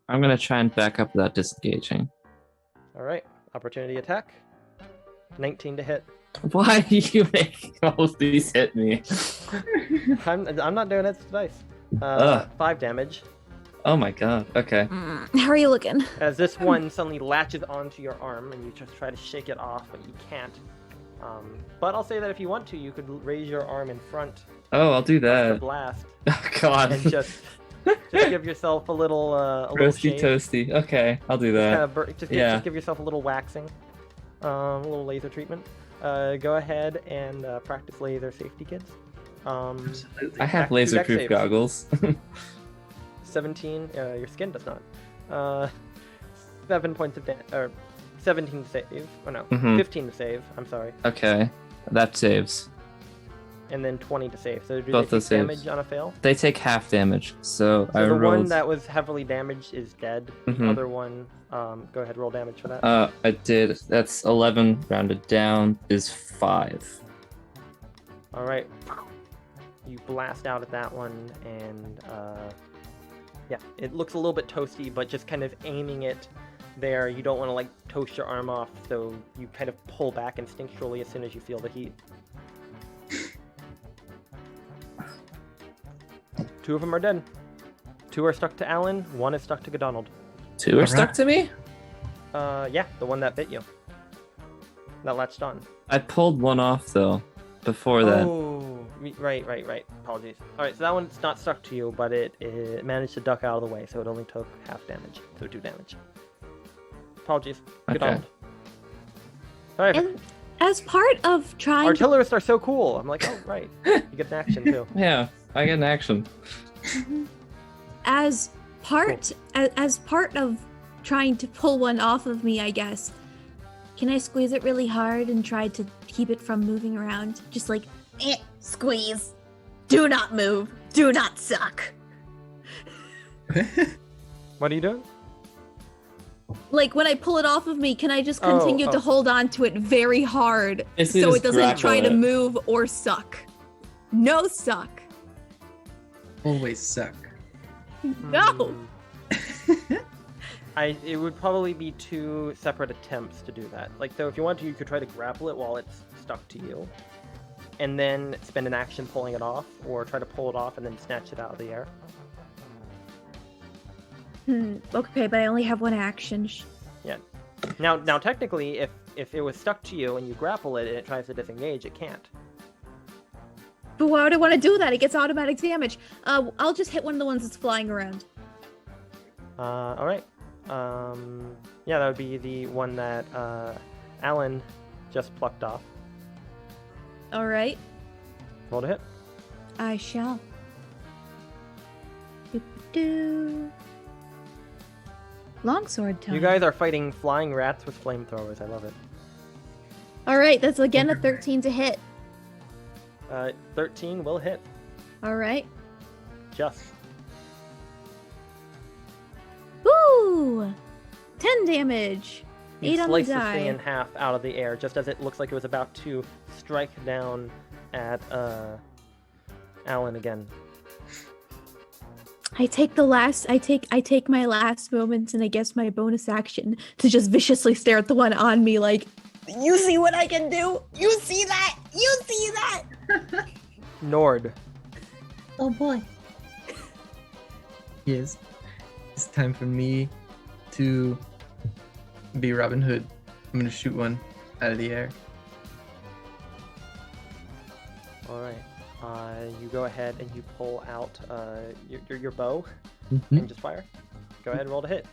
I'm gonna try and back up without disengaging. All right, opportunity attack. 19 to hit. Why do you make all these hit me? I'm not doing it. It's dice. Ugh. 5 damage. Oh my god. Okay. How are you looking? As this one suddenly latches onto your arm, and you just try to shake it off, but you can't. But I'll say that if you want to, you could raise your arm in front Oh, I'll do of the that. blast Oh god. and just give yourself a little Roasty shave. toasty. Okay, I'll do Kind that. of just Yeah. give yourself a little waxing, a little laser treatment. Go ahead and practice laser safety, kids. Absolutely. I have Back to laser dex proof saves. goggles. 17. Your skin does not. 7 points of damage, or 17 to save. Oh no, Mhm. 15 to save. I'm sorry, Okay, that saves. and then 20 to save. So do Both they those take saves. damage on a fail? They take half damage, so I So the rolled. one that was heavily damaged is dead. The Mhm. other one, go ahead, roll damage for that. I did. That's 11 rounded down is 5. All right. You blast out at that one, and yeah, it looks a little bit toasty, but just kind of aiming it there, you don't want to like toast your arm off, so you kind of pull back instinctually as soon as you feel the heat. 2 of them are dead. 2 are stuck to Alan, 1 is stuck to Donald. 2 are stuck Alright. to me? Yeah, the one that bit you. That latched on. I pulled one off though, before that. Oh, right. Apologies. All right, so that one's not stuck to you, but it managed to duck out of the way, so it only took half damage, so 2 damage. Apologies. Good Okay. on. All right. And as part of trying to Artillerists are so cool. I'm like, oh, right. You get an action, too. Yeah, I get an action. as part of trying to pull one off of me, I guess. Can I squeeze it really hard and try to keep it from moving around? Just like, Squeeze. Do not move. Do not suck. What are you doing? like when I pull it off of me, can I just Oh, continue to hold on to it very hard Basically so just it doesn't grapple try to it. move or suck? No suck. Always suck. No. It would probably be 2 separate attempts to do that. Like, so if you want to, you could try to grapple it while it's stuck to you, and then spend an action pulling it off, or try to pull it off and then snatch it out of the air. Okay, but I only have one action. Yeah. Now, technically, if it was stuck to you and you grapple it and it tries to disengage, it can't. But why would I want to do that? It gets automatic damage. I'll just hit one of the ones that's flying around. All right. Yeah, that would be the one that Alan just plucked off. All right, Roll to hit. I shall. Do. Longsword time. You guys are fighting flying rats with flamethrowers. I love it. All right, that's again a 13 to hit. 13 will hit. All right. Just. Woo! 10 damage. You 8 on the slice this thing die. in half out of the air, just as it looks like it was about to strike down at Alan again. I take my last moments and I guess my bonus action to just viciously stare at the one on me like, You see what I can do? You see that? You see that? Nord. Oh boy. Yes. It's time for me to be Robin Hood. I'm gonna shoot one out of the air. All right. You go ahead and you pull out your bow Mhm. and just fire. Go ahead and roll to hit.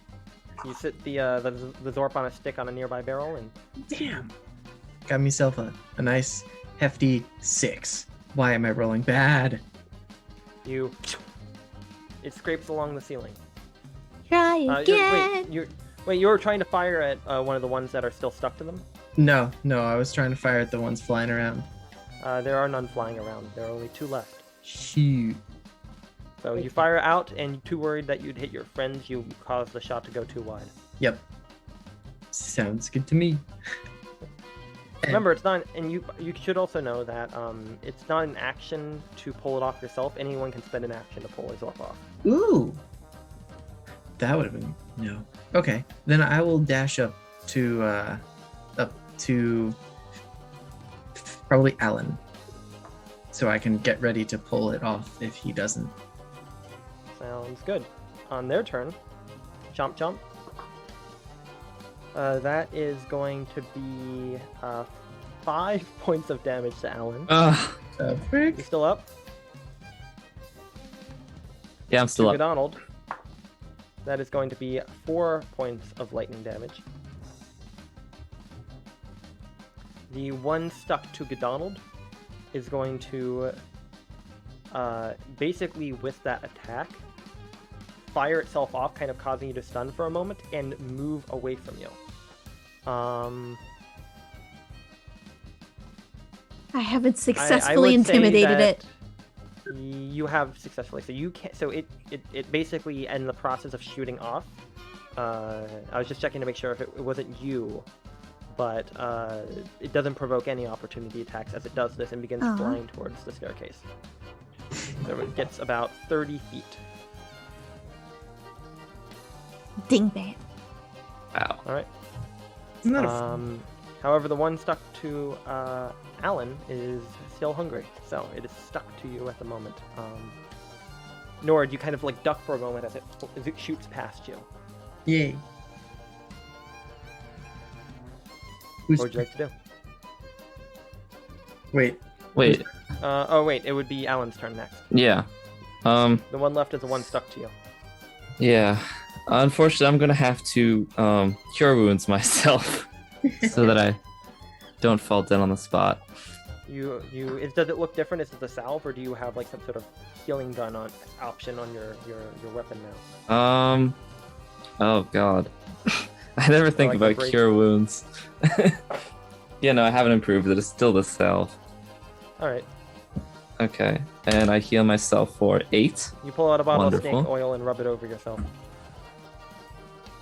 You sit the Zorp on a stick on a nearby barrel, and Damn. Got myself a nice hefty 6. Why am I rolling bad? it scrapes along the ceiling. try You're- again. wait, you were trying to fire at one of the ones that are still stuck to them? No, I was trying to fire at the ones flying around. There are none flying around. There are only 2 left. Shoot. So you fire out, and too worried that you'd hit your friends, you cause the shot to go too wide. Yep. Sounds good to me. Remember, it's not, and you should also know that it's not an action to pull it off yourself. Anyone can spend an action to pull a Zorp off. Ooh. That would have been no. Okay, then I will dash up to probably Alan, so I can get ready to pull it off if he doesn't. Sounds good. On their turn, chomp chomp. That is going to be 5 points of damage to Alan. Frick? You still up? Yeah, I'm still To up. Donald. That is going to be 4 points of lightning damage. The one stuck to Donald is going to basically with that attack fire itself off, kind of causing you to stun for a moment and move away from you. I haven't I successfully would say intimidated that it. You have successfully. So you can't. So it basically in the process of shooting off. I was just checking to make sure if it wasn't you, but it doesn't provoke any opportunity attacks as it does this and begins flying towards the staircase. So it gets about 30 feet. Dingbat. Wow. All right. Isn't that a However, the one stuck to Alan is still hungry, so it is stuck to you at the moment. Nord, you kind of like duck for a moment as it shoots past you. Yay. What would you like to do? Wait. Wait. Oh wait, it would be Alan's turn next. Yeah. The one left is the one stuck to you. Yeah. Unfortunately, I'm gonna have to cure wounds myself so that I don't fall dead on the spot. Does it look different? Is it the salve, or do you have like some sort of healing gun option on your weapon now? Oh god. I never think like about the cure wounds. Yeah, no, I haven't improved it. It's still the salve. All right. Okay, and I heal myself for 8. You pull out a bottle of Wonderful. snake oil and rub it over yourself.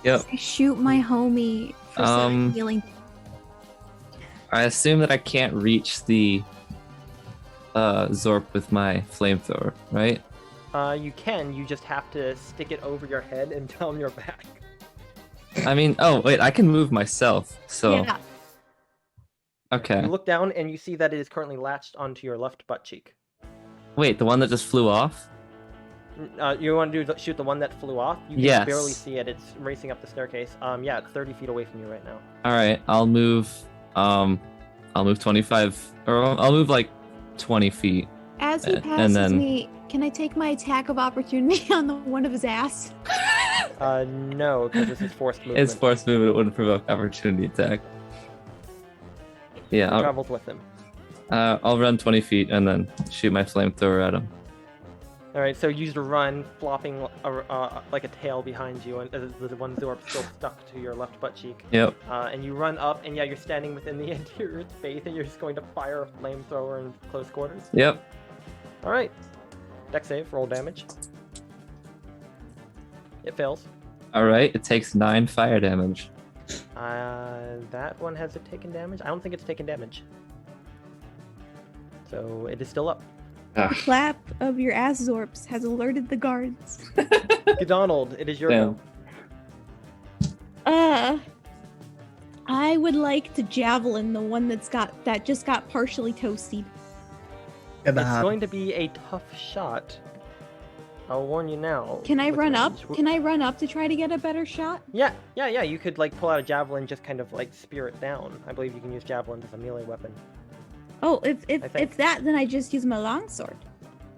Yep. I shoot my homie for some healing. I assume that I can't reach the Zorp with my flamethrower, right? You can. You just have to stick it over your head and down your back. I mean, oh wait, I can move myself. So Yeah. okay. You look down and you see that it is currently latched onto your left butt cheek. Wait, the one that just flew off? You want to shoot the one that flew off? You can Yes. barely see it. It's racing up the staircase. Yeah, it's 30 feet away from you right now. All right, I'll move 25, or I'll move like 20 feet. As he and passes then- me, can I take my attack of opportunity on the one of his ass? No, because this is forced movement. It's force movement, it wouldn't provoke opportunity attack. Yeah, You traveled with him. I'll run 20 feet and then shoot my flamethrower at him. All right, so you just run, flopping like a tail behind you, and the one Zorp still stuck to your left butt cheek. Yep. And you run up, and yeah, you're standing within the interior space, and you're just going to fire a flamethrower in close quarters. Yep. All right. Dex save, roll damage. It fails. All right, it takes 9 fire damage. That one has it taken damage? I don't think it's taken damage. So it is still up. The clap of your ass Zorps has alerted the guards. Donald, it is your Damn. go. I would like to javelin the one that just got partially toasted. It's going to be a tough shot. I'll warn you now. Can I with run up? range. Can I run up to try to get a better shot? Yeah. You could like pull out a javelin, just kind of like spear it down. I believe you can use javelins as a melee weapon. Oh, I think. if that, then I just use my longsword.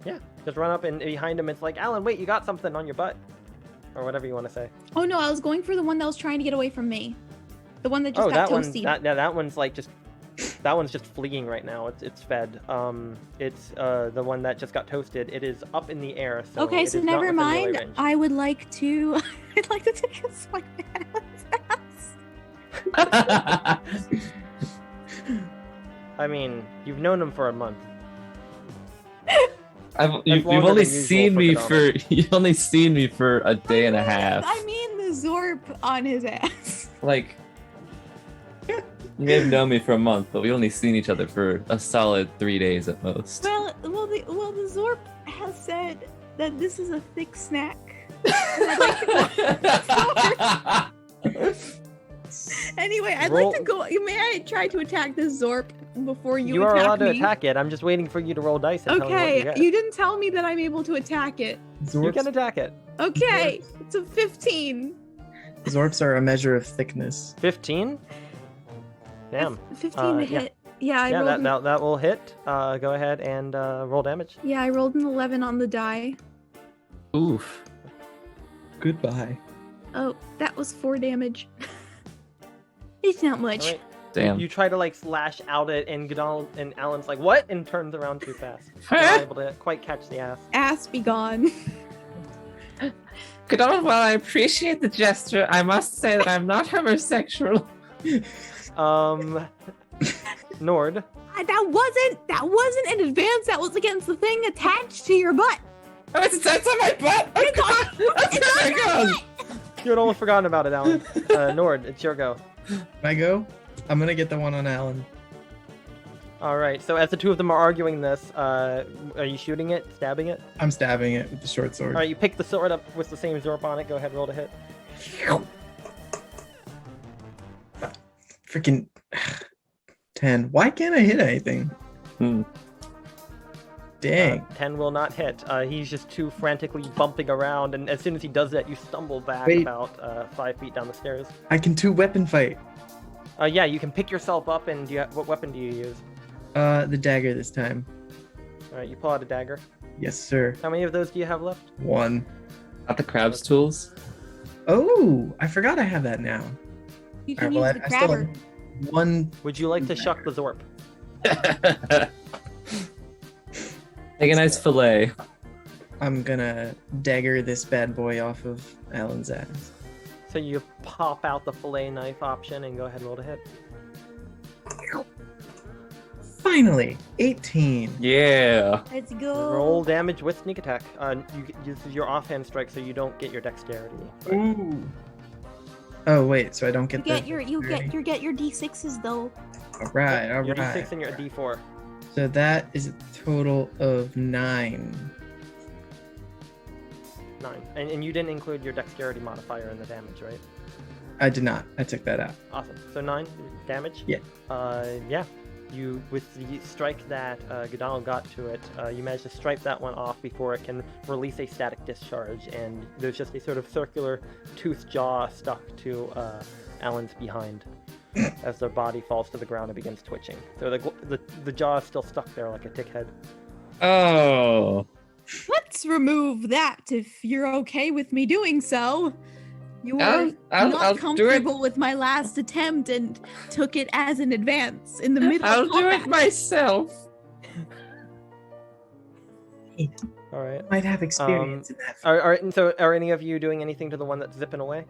Yeah, just run up and behind him. It's like, Alan, wait, you got something on your butt, or whatever you want to say. Oh no, I was going for the one that was trying to get away from me. The one that just got that one. toasted. That one's like just. That one's just fleeing right now. It's fed. It's the one that just got toasted. It is up in the air. So Okay, it so is not never within melee mind. range. I would like to. I'd like to take a swipe at Alan's ass. I mean, you've known him for a month. You've longer only than usual seen for me Kadama. you've only seen me for a day and a half. I mean the Zorp on his ass. Like, you may have known me for a month, but we've only seen each other for a solid 3 days at most. Well, the Zorp has said that this is a thick snack. Anyway, I'd Roll- like to go. May I try to attack this Zorp before you You are attack allowed to me? attack it. I'm just waiting for you to roll dice and tell me what you Okay, get. you didn't tell me that I'm able to attack it. You can attack it. Okay, it's a 15. Zorps are a measure of thickness. 15? Damn. 15 to yeah. hit. Yeah, I Yeah, rolled. that will hit. Go ahead and roll damage. Yeah, I rolled an 11 on the die. Oof. Goodbye. Oh, that was 4 damage. It's not much. All right. Damn. You try to like slash out it, and Godal and Alan's like, "What?" and turns around too fast. You're not able to quite catch the ass. Ass be gone. While I appreciate the gesture, I must say that I'm not homosexual. Nord. That wasn't in advance. That was against the thing attached to your butt. Oh, it's on my butt! It's on your butt. You had almost forgotten about it, Alan. Nord, it's your go. Can I go? I'm gonna get the one on Alan. All right. So as the two of them are arguing this, are you shooting it, stabbing it? I'm stabbing it with the short sword. All right. You pick the sword up with the same Zorp on it. Go ahead, roll to hit. Freaking 10. Why can't I hit anything? Dang. 10 will not hit. He's just too frantically bumping around, and as soon as he does that, you stumble back Wait. about 5 feet down the stairs. I can two-weapon fight. Yeah, you can pick yourself up, and what weapon do you use? The dagger this time. All right, you pull out a dagger. Yes, sir. How many of those do you have left? 1. Not the crab's tools. Oh, I forgot I have that now. You All can right, use well, the I still crabber. have 1. Would you like to shuck the Zorp? Make a nice fillet. I'm gonna dagger this bad boy off of Alan's ass. So you pop out the fillet knife option and go ahead and roll to hit. Finally, 18. Yeah. Let's go. Roll damage with sneak attack. This is your offhand strike, so you don't get your dexterity. Ooh. Oh wait, so I don't You get get the. your d6s though. All right, all Your right. d6 and your d4. So that is a total of 9. 9. And you didn't include your dexterity modifier in the damage, right? I did not. I took that out. Awesome. So 9 damage? Yeah. Yeah. You, with the strike that Godal got to it, you managed to strike that one off before it can release a static discharge, and there's just a sort of circular toothed jaw stuck to Alan's behind as their body falls to the ground and begins twitching. So the jaw is still stuck there like a tick head. Oh. Let's remove that if you're okay with me doing so. You were I'll not do it. comfortable with my last attempt and took it as an advance in the middle I'll of do it combat. myself. All right. Might have experience in that. Are any of you doing anything to the one that's zipping away?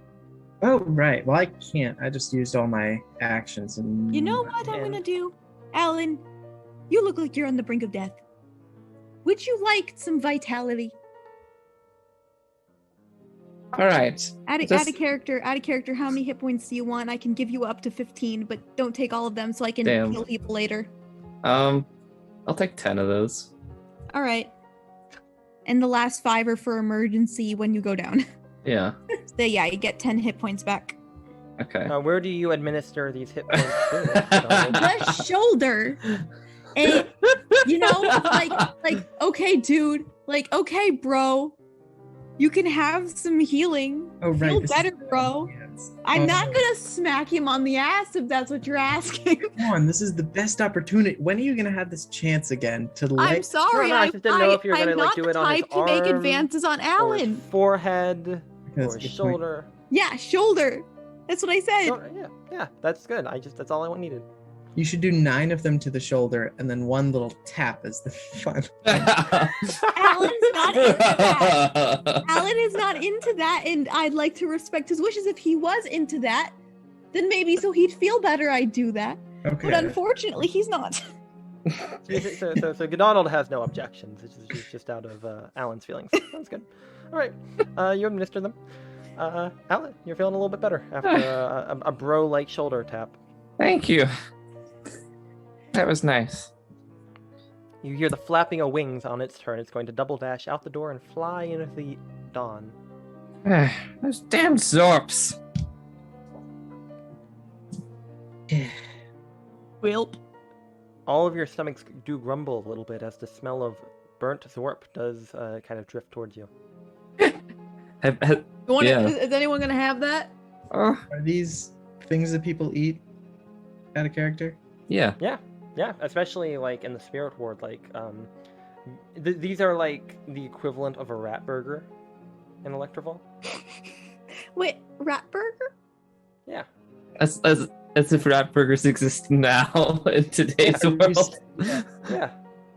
Oh right. Well, I can't. I just used all my actions and. You know what I'm gonna do? Alan, you look like you're on the brink of death. Would you like some vitality? All right. Add a Just- character, how many hit points do you want? I can give you up to 15, but don't take all of them so I can Damn. heal people later. I'll take 10 of those. Alright. And the last 5 are for emergency when you go down. Yeah. So yeah, you get 10 hit points back. Okay. Where do you administer these hit points to? The shoulder. And you know, like, okay, dude. Like, okay, bro. You can have some healing. Oh right. Feel this is better, the- bro. Yes. I'm Oh, not gonna smack him on the ass if that's what you're asking. Come on, this is the best opportunity. When are you gonna have this chance again to I'm like? sorry, No, I just didn't know if you were I'm gonna, like, not do the it on his type to make arm advances on or Alan. his forehead, Because or his if we- shoulder. Yeah, shoulder. That's what I said. Yeah, that's good. That's all I needed. You should do 9 of them to the shoulder, and then 1 little tap as the fun. Alan's not into that. Alan is not into that, and I'd like to respect his wishes. If he was into that, then maybe so he'd feel better I'd do that. Okay. But unfortunately, he's not. So Godonald has no objections. It's just out of Alan's feelings. That's good. All right, you administer them. Alan, you're feeling a little bit better after a bro-like shoulder tap. Thank you. That was nice. You hear the flapping of wings on its turn. It's going to double dash out the door and fly into the dawn. Those damn Zorps. Wilp. All of your stomachs do grumble a little bit as the smell of burnt Zorp does kind of drift towards you. Yeah. Is anyone gonna have that? Oh, Are these things that people eat out of character? yeah. Yeah, especially like in the spirit ward, like these are like the equivalent of a rat burger in Electroval. Wait, rat burger? Yeah. As if rat burgers exist now in today's world. Yeah.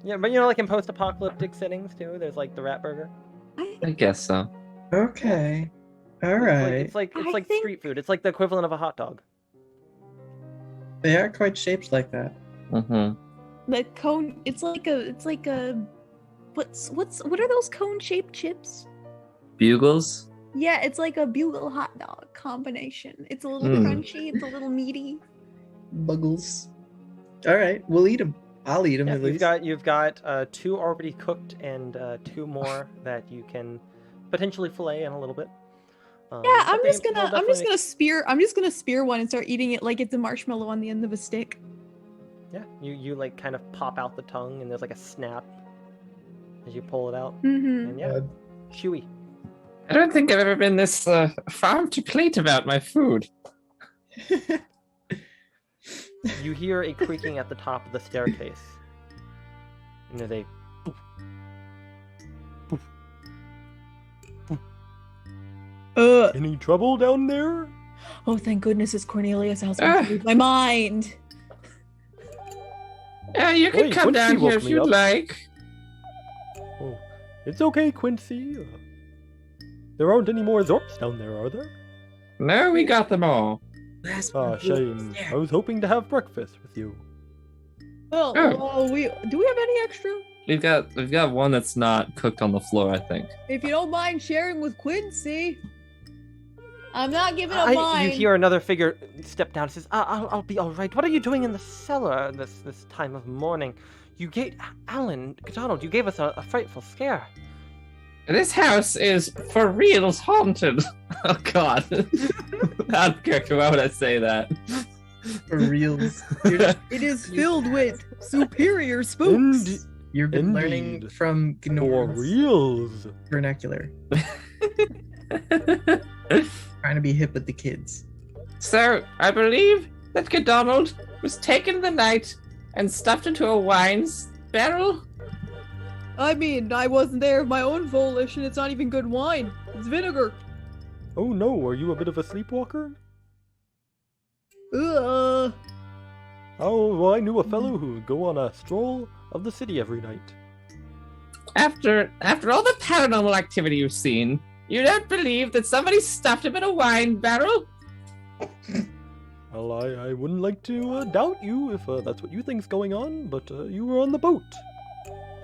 Yeah, but like in post-apocalyptic settings too, there's like the rat burger. I guess so. Okay. All right. It's like I think- street food. It's like the equivalent of a hot dog. They are quite shaped like that. Mm-hmm. The cone. It's like a. What are those cone-shaped chips? Bugles? Yeah, it's like a bugle hot dog combination. It's a little Mm. crunchy. It's a little meaty. Buggles. All right, we'll eat them. I'll eat them Yeah, at least. you've got 2 already cooked and 2 more that you can potentially fillet in a little bit. Yeah, but I'm they- just they'll gonna definitely spear one and start eating it like it's a marshmallow on the end of a stick. Yeah, you like kind of pop out the tongue and there's like a snap as you pull it out. Mm-hmm. And yeah, chewy. I don't think I've ever been this farm to plate about my food. You hear a creaking at the top of the staircase. And there's a poof, poof, poof. Any trouble down there? Oh, thank goodness it's Cornelius' house. Ah. My mind. Yeah, you can Wait, come Quincy down woke here if me you'd up. like. Oh, it's okay, Quincy. There aren't any more Zorps down there, are there? No, we got them all. Last Ah, one. shame. There. I was hoping to have breakfast with you. Oh, Oh. do we have any extra? We've got one that's not cooked on the floor, I think. If you don't mind sharing with Quincy, I'm not giving up You mine. hear another figure step down and says, I'll be all right. What are you doing in the cellar this time of morning? You gave... Alan, Donald, you gave us a frightful scare. This house is for reals haunted. Oh God. Out of character, why would I say that? For reals. It is filled with superior spooks. You've been learning Indeed. from For gnomes reals. vernacular. Trying to be hip with the kids. So, I believe that Donald was taken in the night and stuffed into a wine barrel. I mean, I wasn't there of my own volition. It's not even good wine. It's vinegar. Oh no, are you a bit of a sleepwalker? Ugh. Oh, well, I knew a fellow who would go on a stroll of the city every night. After all the paranormal activity you've seen, you don't believe that somebody stuffed him in a wine barrel? Well, I wouldn't like to doubt you if that's what you think's going on, but you were on the boat.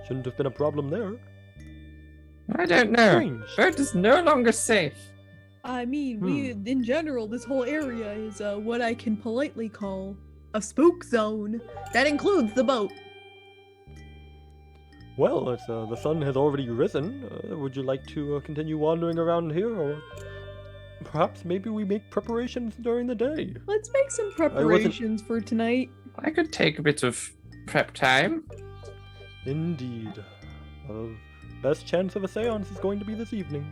Shouldn't have been a problem there. I don't know. Strange. Boat is no longer safe. I mean, in general, this whole area is what I can politely call a spook zone. That includes the boat. Well, it's, the sun has already risen. Would you like to continue wandering around here, or perhaps maybe we make preparations during the day? Let's make some preparations for tonight. I could take a bit of prep time. Indeed. Best chance of a seance is going to be this evening.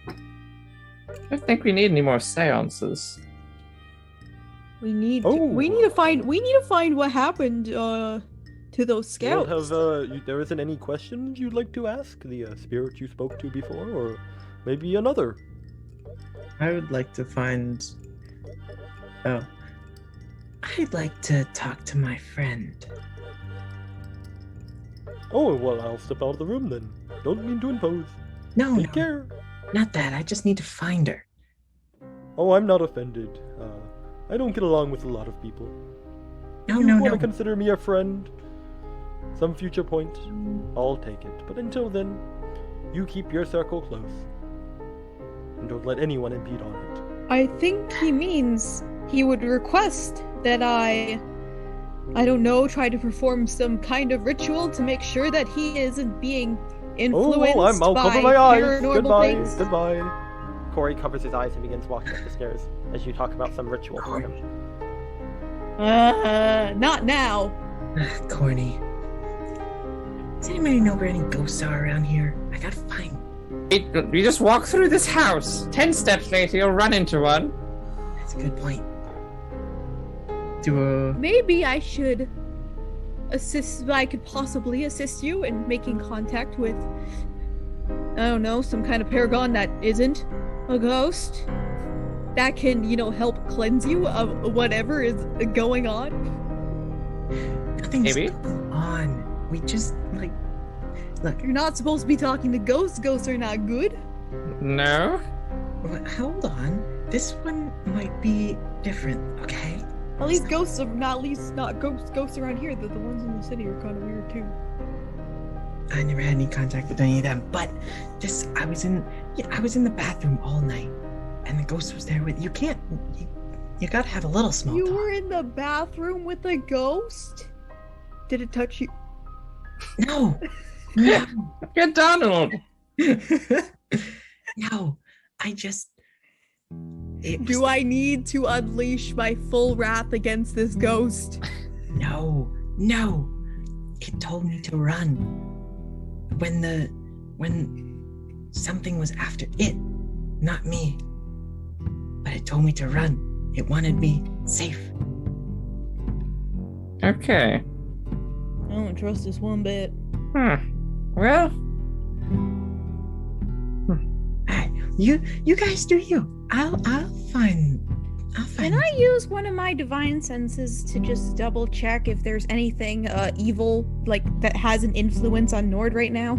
I don't think we need any more seances. We need Oh. to find what happened to those You don't scouts. have, there isn't any questions you'd like to ask the spirit you spoke to before, or maybe another? I would like to find. Oh. I'd like to talk to my friend. Oh, well, I'll step out of the room then. Don't mean to impose. No, Take no, care. not that. I just need to find her. Oh, I'm not offended. I don't get along with a lot of people. No, you no, want no. to consider me a friend? Some future point, I'll take it. But until then, you keep your circle close. And don't let anyone impede on it. I think he means he would request that I don't know, try to perform some kind of ritual to make sure that he isn't being influenced I'll by cover my eyes. paranormal Goodbye. things. Goodbye. Corey covers his eyes and begins walking up the stairs as you talk about some ritual for him. Not now. Corny. Does anybody know where any ghosts are around here? I gotta find. You just walk through this house. 10 steps later, you'll run into one. That's a good point. Maybe I should I could possibly assist you in making contact with, I don't know, some kind of paragon that isn't a ghost. that can, help cleanse you of whatever is going on? Nothing's Maybe. going on. We just, look, You're not supposed to be talking to ghosts. Ghosts are not good. No. hold on. This one might be different, okay? At least ghosts are not ghosts around here. The ones in the city are kind of weird too. I never had any contact with any of them, but I was in the bathroom all night, and the ghost was there with you. You gotta have a little small You talk. were in the bathroom with a ghost? Did it touch you? No. Get Donald. No, Do I need to unleash my full wrath against this ghost? No. It told me to run. When something was after it, not me. But it told me to run. It wanted me safe. Okay. I don't trust this one bit. Well, Alright, you guys do you. I'll find. Can I use one of my divine senses to just double check if there's anything evil, that has an influence on Nord right now?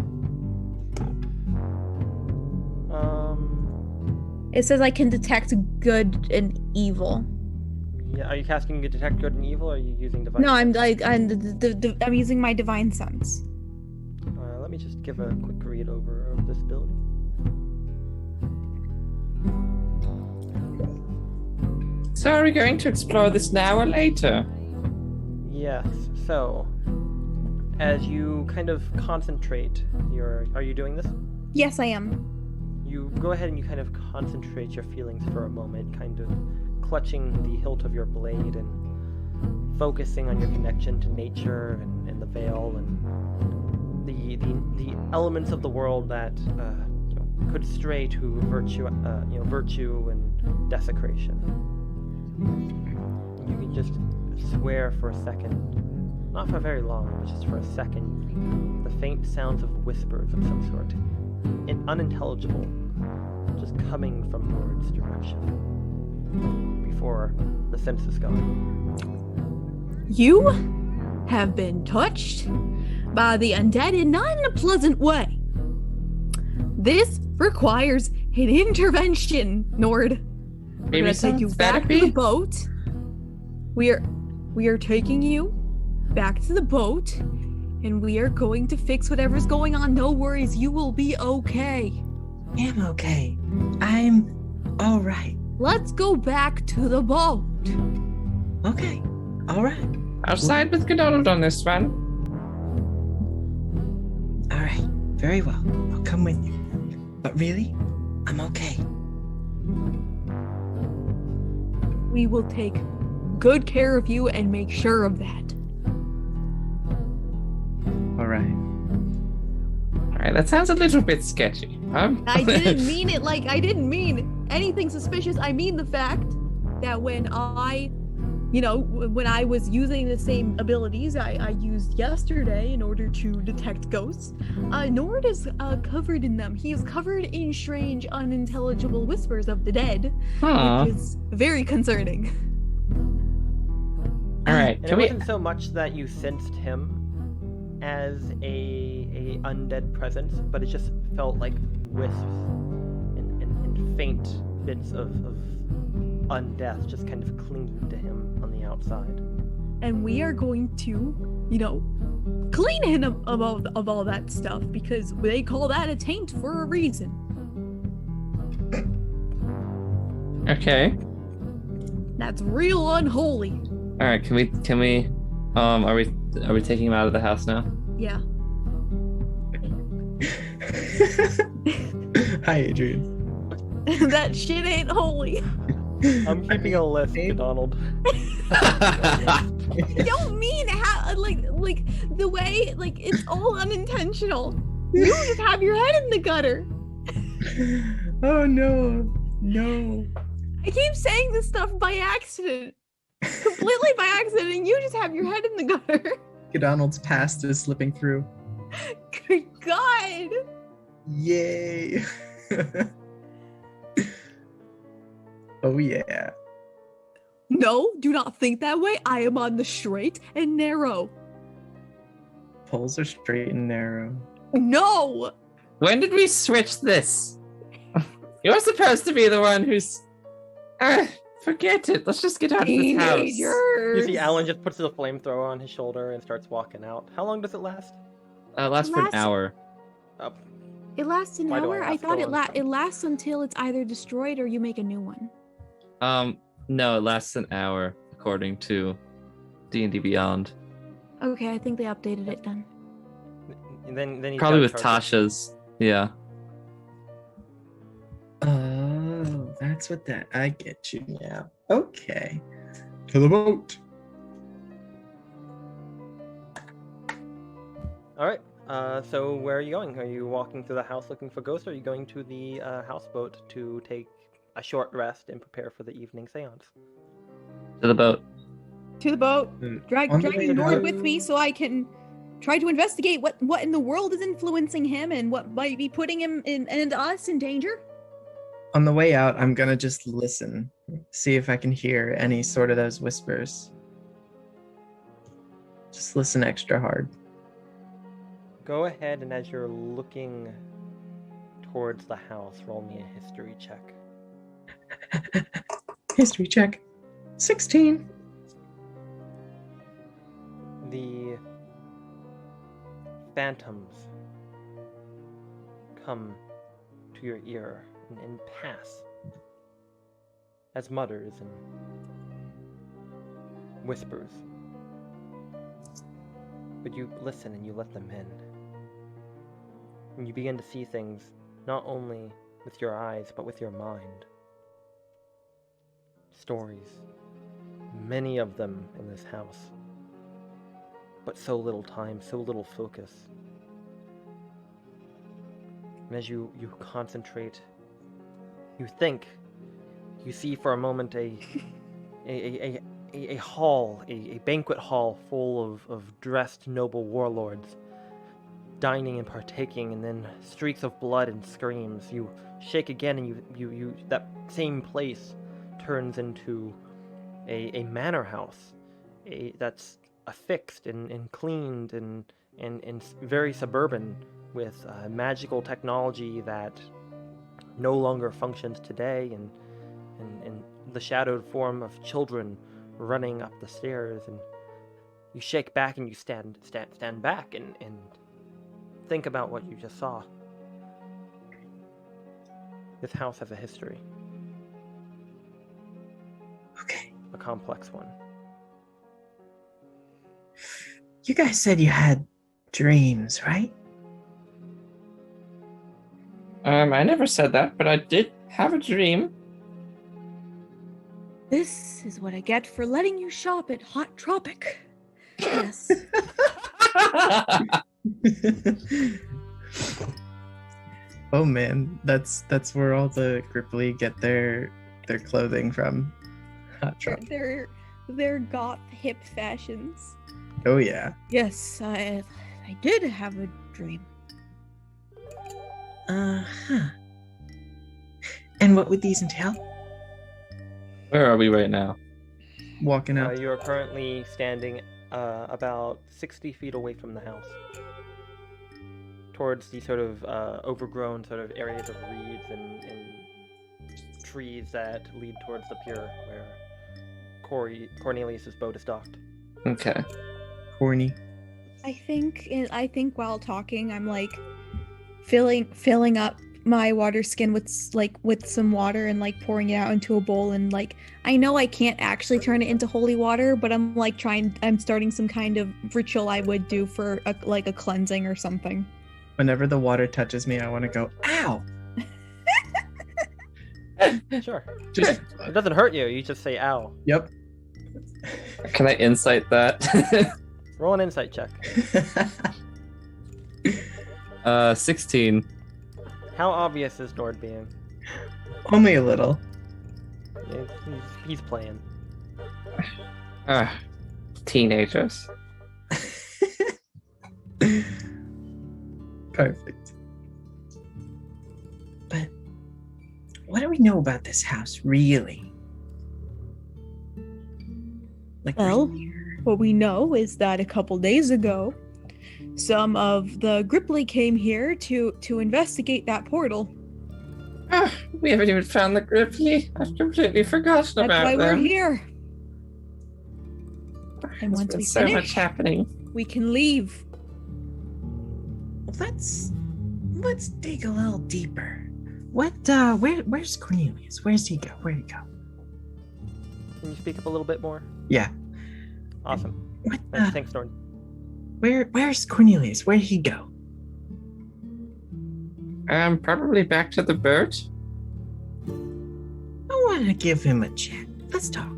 It says I can detect good and evil. Yeah, are you casting detect good and evil, or are you using divine? No, I'm using my divine sense. Let me just give a quick read over of this ability. so are we going to explore this now or later? Yes. So, as you kind of concentrate are you doing this? Yes, I am. You go ahead and you kind of concentrate your feelings for a moment, kind of clutching the hilt of your blade and focusing on your connection to nature and the veil and the elements of the world that could stray to virtue and desecration. You can just swear for a second, not for very long, but just for a second, the faint sounds of whispers of some sort, unintelligible, just coming from Nord's direction before the sense is gone. You have been touched by the undead and not in a pleasant way. This requires an intervention, Nord. We're Maybe gonna some take you back to therapy? the boat. We are taking you back to the boat, and we are going to fix whatever's going on. No worries, you will be okay. I'm okay. I'm all right. Let's go back to the boat. Okay. All right. I'll side with Donald on this one. All right. Very well. I'll come with you. But really, I'm okay. We will take good care of you and make sure of that. All right. That sounds a little bit sketchy. Huh? I didn't mean it I didn't mean anything suspicious. I mean the fact that when I was using the same abilities I used yesterday in order to detect ghosts, Nord is covered in them. He is covered in strange, unintelligible whispers of the dead, which is very concerning. All right. And Can it we? wasn't so much that you sensed him as a undead presence, but it just felt like wisps and faint bits of undeath just kind of clinging to him on the outside. And we are going to, clean him of all that stuff, because they call that a taint for a reason. Okay. That's real unholy. All right. Can we? Are we taking him out of the house now? Yeah. Hi, Adrian. That shit ain't holy. I'm keeping a list, Donald. I don't mean how like the way it's all unintentional. You just have your head in the gutter. Oh no. I keep saying this stuff by accident. Completely by accident, and you just have your head in the gutter. Donald's past is slipping through. Good God. Yay. Oh yeah. No, do not think that way. I am on the straight and narrow. Poles are straight and narrow. No! When did we switch this? You're supposed to be the one who's. Forget it. Let's just get out of this house. You see Alan just puts the flamethrower on his shoulder and starts walking out. How long does it last? Lasts for an Last- hour. Oh, It lasts an Why do I hour? I ask? thought Go it on. it lasts until it's either destroyed or you make a new one. No, it lasts an hour according to D&D Beyond. Okay, I think they updated it then. and then he's Probably got with charges. Tasha's. Yeah. Oh, that's what that. I get you now. Okay. To the boat. All right. So where are you going? Are you walking through the house looking for ghosts, or are you going to the houseboat to take a short rest and prepare for the evening seance? To the boat. To the boat. On the Dragging way Nord out- with me so I can try to investigate what in the world is influencing him and what might be putting him and us in danger. On the way out, I'm gonna just listen, see if I can hear any sort of those whispers. Just listen extra hard. Go ahead, and as you're looking towards the house, roll me a history check. History check. 16. The phantoms come to your ear and pass as mutters and whispers. But you listen and you let them in. And you begin to see things not only with your eyes but with your mind. Stories. Many of them in this house. But so little time, so little focus. And as you concentrate, you think, you see for a moment a hall, a banquet hall full of dressed noble warlords, dining and partaking, and then streaks of blood and screams. You shake again, and you that same place turns into a manor house, that's affixed and cleaned and very suburban, with magical technology that no longer functions today, and the shadowed form of children running up the stairs. And you shake back and you stand back and think about what you just saw. This house has a history, Okay. a complex one. You guys said you had dreams, right? I never said that, but I did have a dream. This is what I get for letting you shop at Hot Tropic. Yes. Oh man, that's where all the Gripply get their clothing from. Hot Drop. They're goth hip fashions. Oh yeah. Yes, I did have a dream. Uh-huh. And what would these entail? Where are we right now? Walking out. You are currently standing about 60 feet away from the house, towards the sort of overgrown sort of areas of reeds and trees that lead towards the pier where Cornelius's boat is docked. Okay. Corny. I think while talking, I'm like filling up my water skin with some water and like pouring it out into a bowl, and like I know I can't actually turn it into holy water, but I'm starting some kind of ritual I would do for a cleansing or something. Whenever the water touches me, I want to go, ow! Sure. Just, It doesn't hurt you. You just say ow. yep. Can I insight that? Roll an insight check. 16. How obvious is Nord being? Only a little. He's playing. Teenagers. Perfect. But what do we know about this house, really? Like, Well, we're here. what we know is that a couple days ago, some of the Gripply came here to investigate that portal. Ah, we haven't even found the Gripply. I've completely forgotten That's about why them. we're here. And There's once been we so much finish, happening. we can leave. Let's dig a little deeper. Where's Cornelius? Where'd he go? Can you speak up a little bit more? Yeah. Awesome. What? Thanks, Norn. Where's Cornelius? Where'd he go? Probably back to the boat. I want to give him a chat. Let's talk.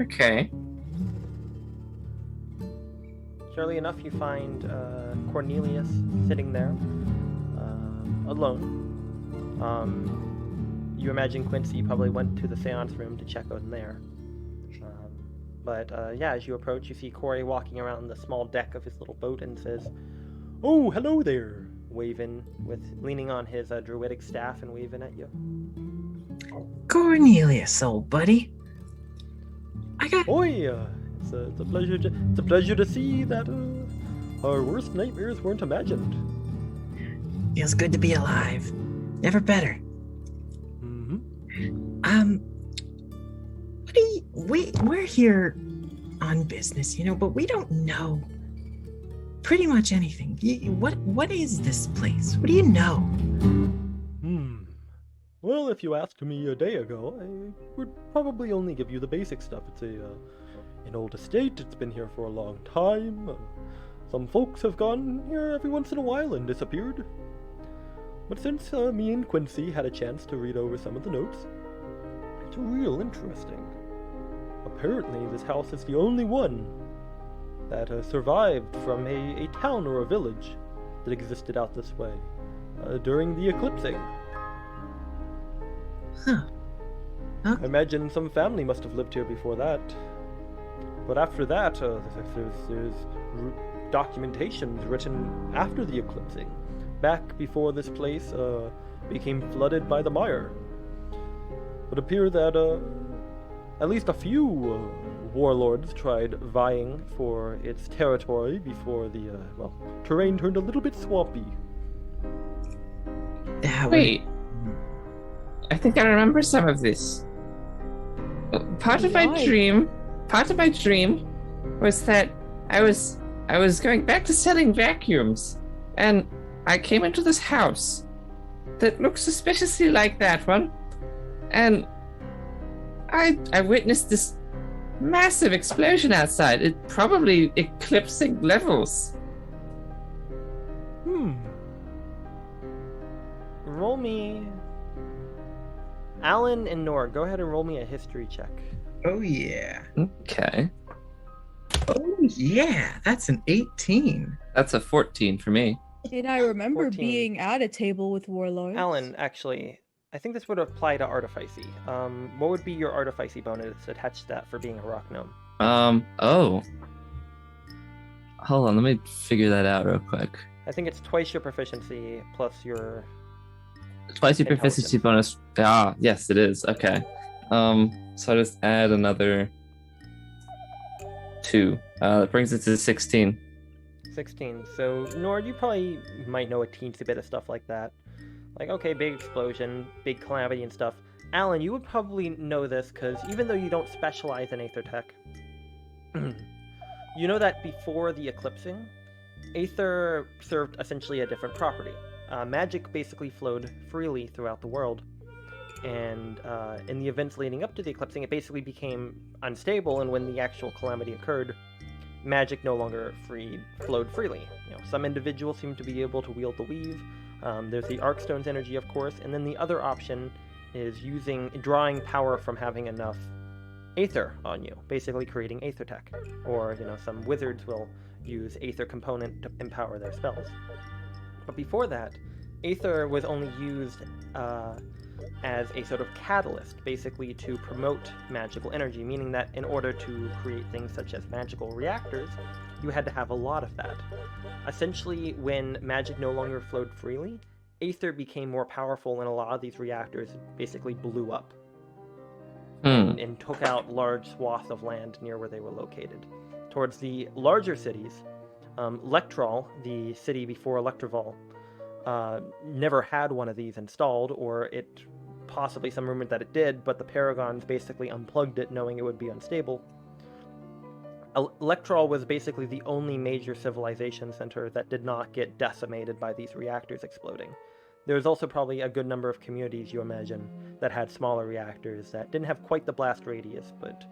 Okay. Surely enough, you find Cornelius sitting there, alone. You imagine Quincy probably went to the seance room to check on there. But as you approach, you see Corey walking around the small deck of his little boat and says, "Oh, hello there," leaning on his druidic staff and waving at you. Cornelius, old buddy. It's a pleasure to see that our worst nightmares weren't imagined. Feels good to be alive. Never better. Mm-hmm. We're here on business, but we don't know pretty much anything. What is this place? What do you know? Well, if you asked me a day ago, I would probably only give you the basic stuff. It's an old estate. It's been here for a long time. Some folks have gone here every once in a while and disappeared. But since me and Quincy had a chance to read over some of the notes, it's real interesting. Apparently, this house is the only one that survived from a town or a village that existed out this way during the eclipsing. Huh. I imagine some family must have lived here before that. But after that, there's documentations written after the eclipsing, back before this place became flooded by the mire. It would appear that at least a few warlords tried vying for its territory before the terrain turned a little bit swampy. Wait. I think I remember some of this. Part of my dream was that I was going back to selling vacuums, and I came into this house that looked suspiciously like that one, and I witnessed this massive explosion outside. It probably eclipsing levels. Roll me... Alan and Nor, go ahead and roll me a history check. Oh, yeah. Okay. Oh, yeah. That's an 18. That's a 14 for me. And I remember 14. being at a table with warlords. Alan, actually, I think this would apply to Artificey. What would be your Artificey bonus attached to that for being a rock gnome? Oh. Hold on, let me figure that out real quick. I think it's twice your proficiency plus your... Twice your proficiency bonus. Ah, yes, it is. Okay. So I just add another 2. That brings it to 16. 16. So, Nord, you probably might know a teensy bit of stuff like that. Like, okay, big explosion, big calamity and stuff. Alan, you would probably know this, because even though you don't specialize in Aether Tech, you know that before the eclipsing, Aether served essentially a different property. Magic basically flowed freely throughout the world, and in the events leading up to the eclipsing, it basically became unstable, and when the actual calamity occurred, magic no longer flowed freely. Some individuals seem to be able to wield the weave. There's the Arkstone's energy, of course, and then the other option is drawing power from having enough Aether on you, basically creating Aether Tech. Or, some wizards will use Aether component to empower their spells. But before that, Aether was only used as a sort of catalyst, basically to promote magical energy, meaning that in order to create things such as magical reactors, you had to have a lot of that. Essentially, when magic no longer flowed freely, Aether became more powerful and a lot of these reactors basically blew up and took out large swaths of land near where they were located. Towards the larger cities, Lectrol, the city before Electroval, never had one of these installed, or it possibly some rumored that it did, but the Paragons basically unplugged it knowing it would be unstable. Electrol was basically the only major civilization center that did not get decimated by these reactors exploding. There was also probably a good number of communities, you imagine, that had smaller reactors that didn't have quite the blast radius, but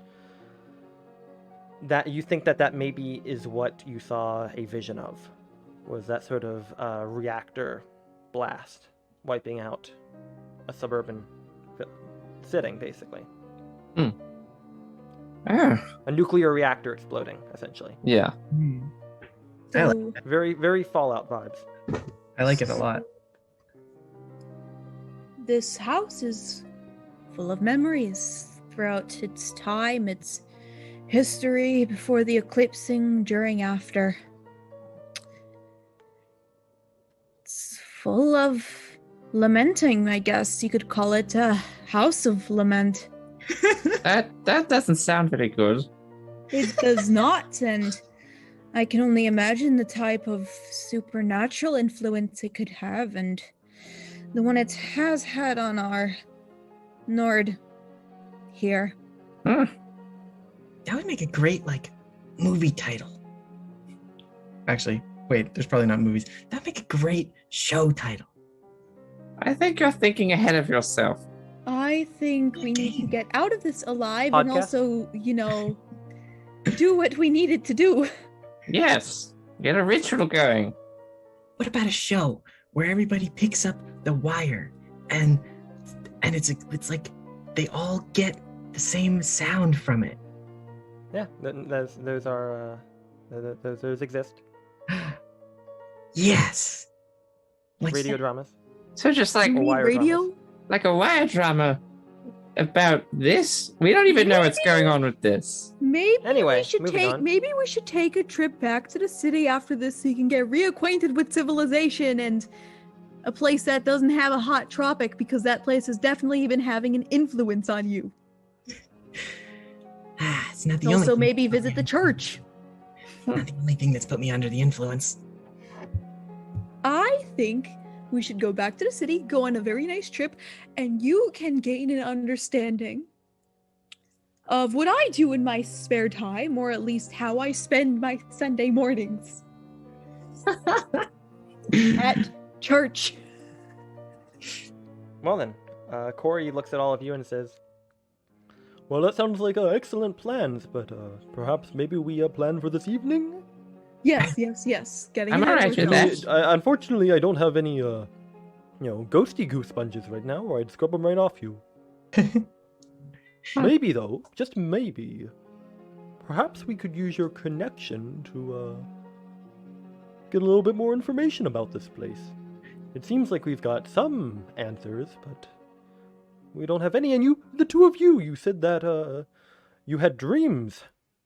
that you think that maybe is what you saw a vision of, was that sort of reactor blast wiping out a suburban setting, basically. A nuclear reactor exploding, essentially. Yeah. Very, very Fallout vibes. I like it a lot. This house is full of memories throughout its time, its history, before the eclipsing, during, after. It's full of lamenting, I guess you could call it a House of Lament. That doesn't sound very good. It does not, and I can only imagine the type of supernatural influence it could have, and the one it has had on our Nord here. That would make a great, movie title. Actually, wait, there's probably not movies. That'd make a great show title. I think you're thinking ahead of yourself. I think we need to get out of this alive Podcast? and also, do what we needed to do. Yes. Get a ritual going. What about a show where everybody picks up the wire and it's like they all get the same sound from it? Yeah, those exist. Yes. Radio dramas. So just like You mean wire radio? dramas. like a wire drama about this? We don't even know what's going on with this. Maybe Anyway, we should moving on. Maybe we should take a trip back to the city after this so you can get reacquainted with civilization and a place that doesn't have a hot tropic, because that place has definitely been having an influence on you. It's not the only Also, thing maybe that's put visit me the church. Not the only thing that's put me under the influence. I think we should go back to the city, go on a very nice trip, and you can gain an understanding of what I do in my spare time, or at least how I spend my Sunday mornings. At church. Well then, Corey looks at all of you and says, "Well, that sounds like excellent plans, but perhaps maybe we plan for this evening?" Yes. Getting I'm ahead of alright with ourselves. that. Unfortunately, I don't have any, ghosty goo sponges right now, or I'd scrub them right off you. Maybe, though, just maybe, perhaps we could use your connection to, get a little bit more information about this place. It seems like we've got some answers, but we don't have any. And the two of you said that, you had dreams.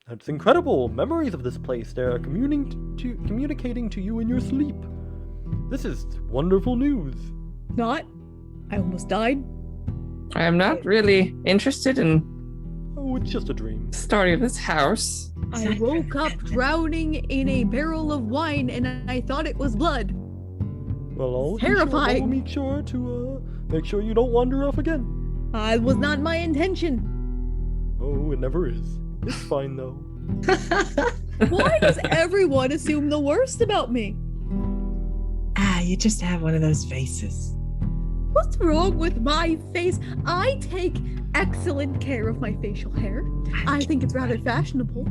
That's incredible. Memories of this place. They're communicating to you in your sleep. This is wonderful news. Not. I almost died. I am not really interested in Oh, it's just a dream. the story of this house. I woke up drowning in a barrel of wine and I thought it was blood. Well, Terrifying. I'll make sure to make sure you don't wander off again. It was not my intention. Oh, it never is. It's fine though. Why does everyone assume the worst about me? You just have one of those faces. What's wrong with my face? I take excellent care of my facial hair. I think it's rather fashionable.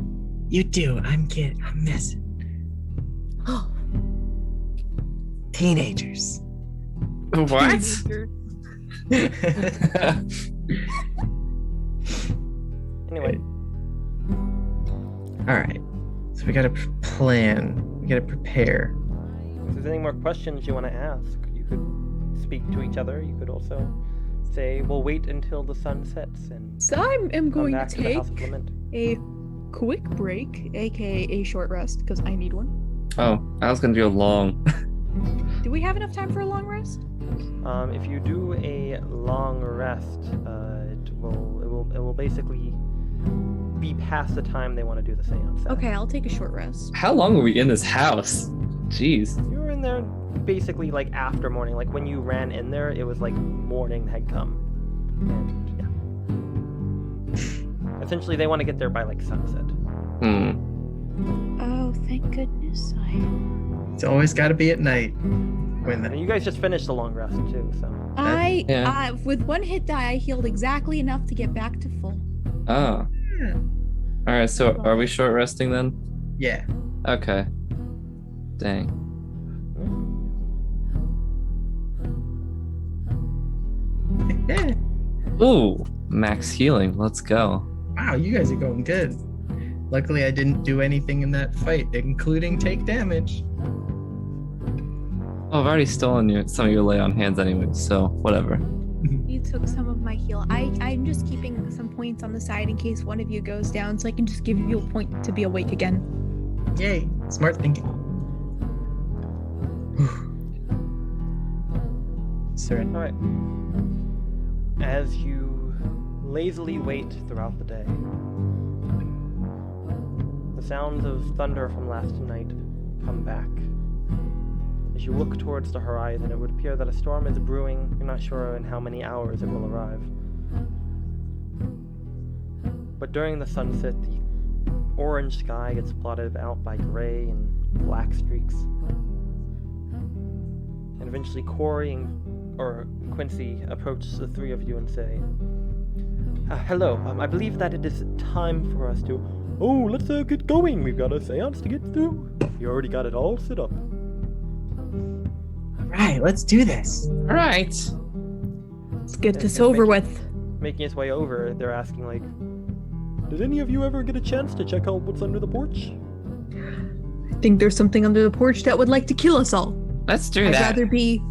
You do. I'm kidding. I'm messing. Oh, Teenagers. What? Anyway, All right. So we gotta plan. We gotta prepare. if there's any more questions you want to ask, you could speak to each other. You could also say, "We'll wait until the sun sets and so I am come going back to to the take House of Lament." a quick break, aka a short rest, because I need one. Oh, I was gonna do a long. Do we have enough time for a long rest? If you do a long rest, it will basically be past the time they want to do the seance. at. Okay, I'll take a short rest. How long are we in this house? Jeez. You were in there basically like after morning. Like when you ran in there, it was like morning had come. And yeah. Essentially, they want to get there by like sunset. Oh, thank goodness It's always got to be at night. When And you guys just finished the long rest too, so. Yeah. with one hit die, I healed exactly enough to get back to full. Oh. Alright, so are we short resting then? Yeah. Okay. Dang. Ooh, max healing. Let's go. Wow, you guys are going good. Luckily, I didn't do anything in that fight, including take damage. Oh, I've already stolen some of your lay on hands anyway, so whatever. You took some of my heal. I'm just keeping some points on the side in case one of you goes down, so I can just give you a point to be awake again. Yay, smart thinking. Surrender. Alright. As you lazily wait throughout the day, the sounds of thunder from last night come back. As you look towards the horizon, it would appear that a storm is brewing. You're not sure in how many hours it will arrive. But during the sunset, the orange sky gets blotted out by gray and black streaks. And eventually Corey or Quincy approach the three of you and say, hello, I believe that it is time for us to... Oh, let's get going. We've got a seance to get through. You already got it all set up. Alright, let's do this. Alright. Let's get this over with. Making his way over, they're asking like, did any of you ever get a chance to check out what's under the porch? I think there's something under the porch that would like to kill us all. Let's do I'd that. rather be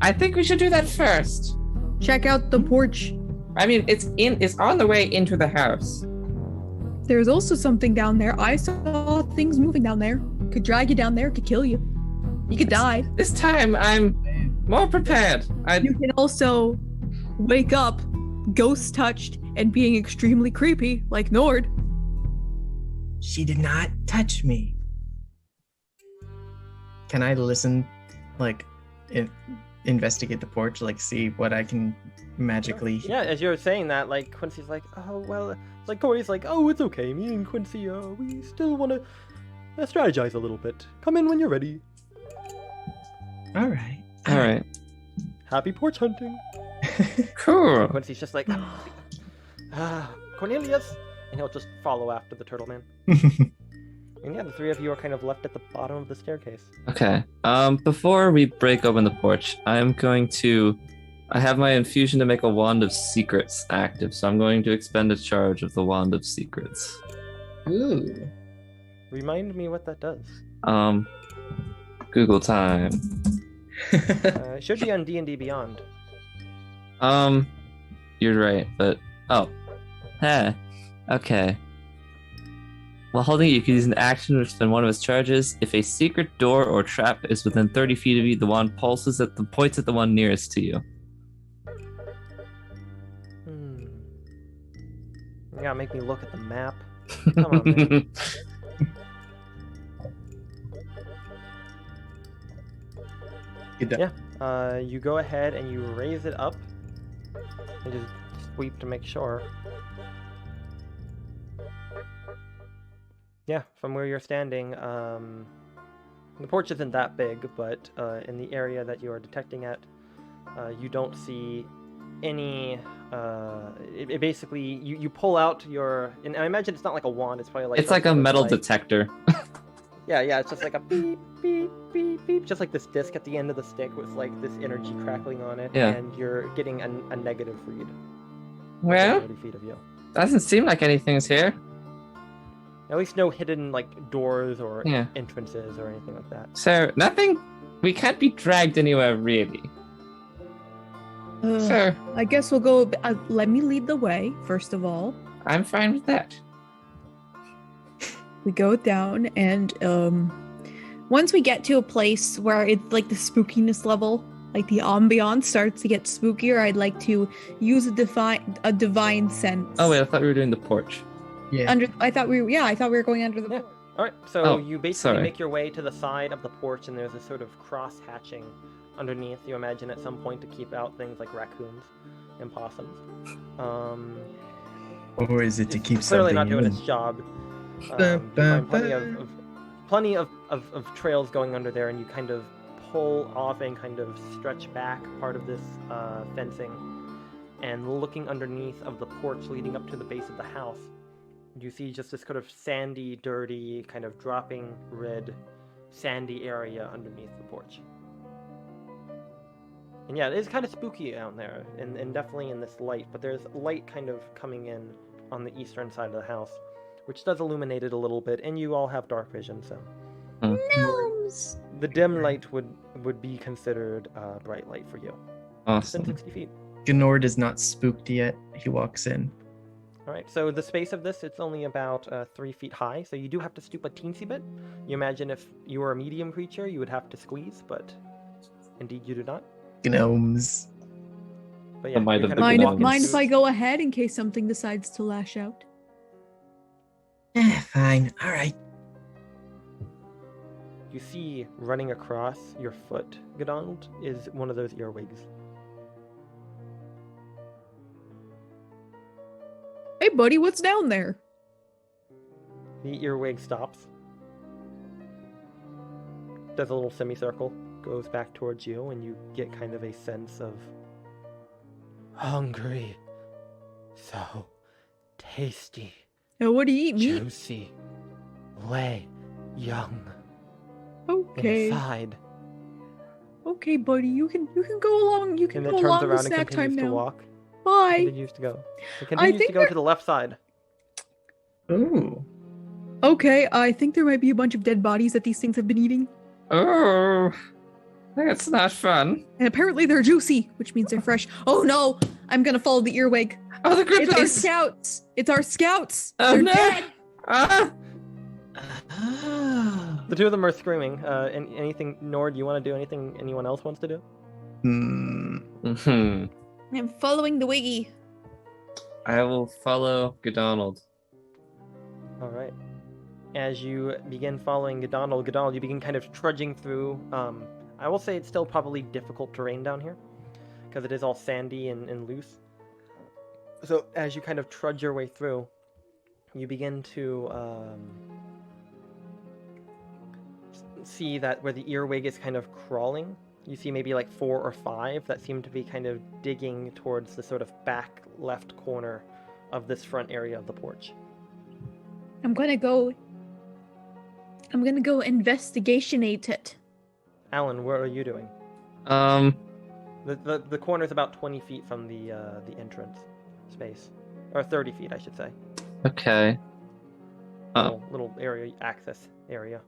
I think we should do that first. check out the porch. I mean, it's on the way into the house. There's also something down there. I saw things moving down there. Could drag you down there, could kill you. You could die. This time I'm more prepared. You can also wake up ghost touched and being extremely creepy like Nord. She did not touch me. Can I listen, like, investigate the porch, like, see what I can magically... Yeah, as you're saying that, like, Quincy's like, oh, well, like, Corey's like, oh, it's okay, me and Quincy, we still want to strategize a little bit. Come in when you're ready. Alright. Alright. Happy porch hunting. Cool. Quincy's just like, Cornelius, and he'll just follow after the turtle man. And yeah, the three of you are kind of left at the bottom of the staircase. Okay. Before we break open the porch, I have my infusion to make a wand of secrets active, so I'm going to expend a charge of the wand of secrets. Ooh. Remind me what that does. Google time. It should be on D&D Beyond. You're right, but okay. While holding it, you can use an action to expend one of its charges. If a secret door or trap is within 30 feet of you, the wand points at the one nearest to you. You gotta make me look at the map. Come on, man. Good job. Yeah. You go ahead and you raise it up. And just sweep to make sure. Yeah, from where you're standing, the porch isn't that big, but in the area that you are detecting at, you don't see any, it basically, you pull out your, and I imagine it's not like a wand, it's probably like... It's like a metal detector. Yeah, it's just like a beep, beep, beep, beep, just like this disc at the end of the stick with like this energy crackling on it, Yeah. and you're getting a negative read. Well, 30 feet of you. doesn't seem like anything's here. At least no hidden like doors or Yeah. entrances or anything like that. So, nothing... We can't be dragged anywhere, really. So, I guess we'll go. Let me lead the way, first of all. I'm fine with that. We go down, and once we get to a place where it's like the spookiness level like the ambiance starts to get spookier, I'd like to use a divine sense. Oh wait, I thought we were doing the porch. Yeah. I thought we were going under the Yeah. porch. All right, so Oh, you basically sorry. make your way to the side of the porch, and there's a sort of cross hatching underneath. You imagine at some point to keep out things like raccoons and possums. Or is it to keep Clearly something not doing in? its job. Ba, You ba, find plenty of trails going under there, and you kind of pull off and kind of stretch back part of this fencing, and looking underneath of the porch leading up to the base of the house, you see just this kind of sandy, dirty, kind of dropping red, sandy area underneath the porch. And yeah, it is kind of spooky out there, and definitely in this light, but there's light kind of coming in on the eastern side of the house, which does illuminate it a little bit, and you all have dark vision, so Gnomes! the dim light would be considered bright light for you. It's in Awesome. 60 feet. Gnord is not spooked yet. He walks in. All right, so the space of this, it's only about 3 feet high, so you do have to stoop a teensy bit. You imagine if you were a medium creature, you would have to squeeze, but indeed you do not. Gnomes. But yeah, might you're have kind been of walking Mind if through- I go ahead in case something decides to lash out? Fine. All right. You see running across your foot, Godonald, is one of those earwigs. Hey, buddy, what's down there? The earwig stops, does a little semicircle, goes back towards you, and you get kind of a sense of hungry, so tasty, What do you eat, meat? juicy, way young Okay. inside. Okay, buddy, you can go along. You can And it go turns along with around and snack time continues to now. walk. Bye. Continues to go. It continues think to go to the left side. Ooh. Okay, I think there might be a bunch of dead bodies that these things have been eating. Oh, that's not fun. And apparently they're juicy, which means they're fresh. Oh no! I'm gonna follow the earwig. Oh, the It's our goodness. scouts! It's our scouts! Oh They're no. dead! Ah. Ah. The two of them are screaming. Anything, Nord, you want to do anything anyone else wants to do? Hmm. I'm following the wiggy. I will follow Godonald. All right. As you begin following Godonald, you begin kind of trudging through. I will say it's still probably difficult terrain down here, because it is all sandy and loose. So as you kind of trudge your way through, you begin to see that where the earwig is kind of crawling, you see maybe like 4 or 5 that seem to be kind of digging towards the sort of back left corner of this front area of the porch. I'm gonna go investigationate it. Alan, what are you doing? The corner is about 20 feet from the entrance space, or 30 feet, I should say. Okay. Little area, access area.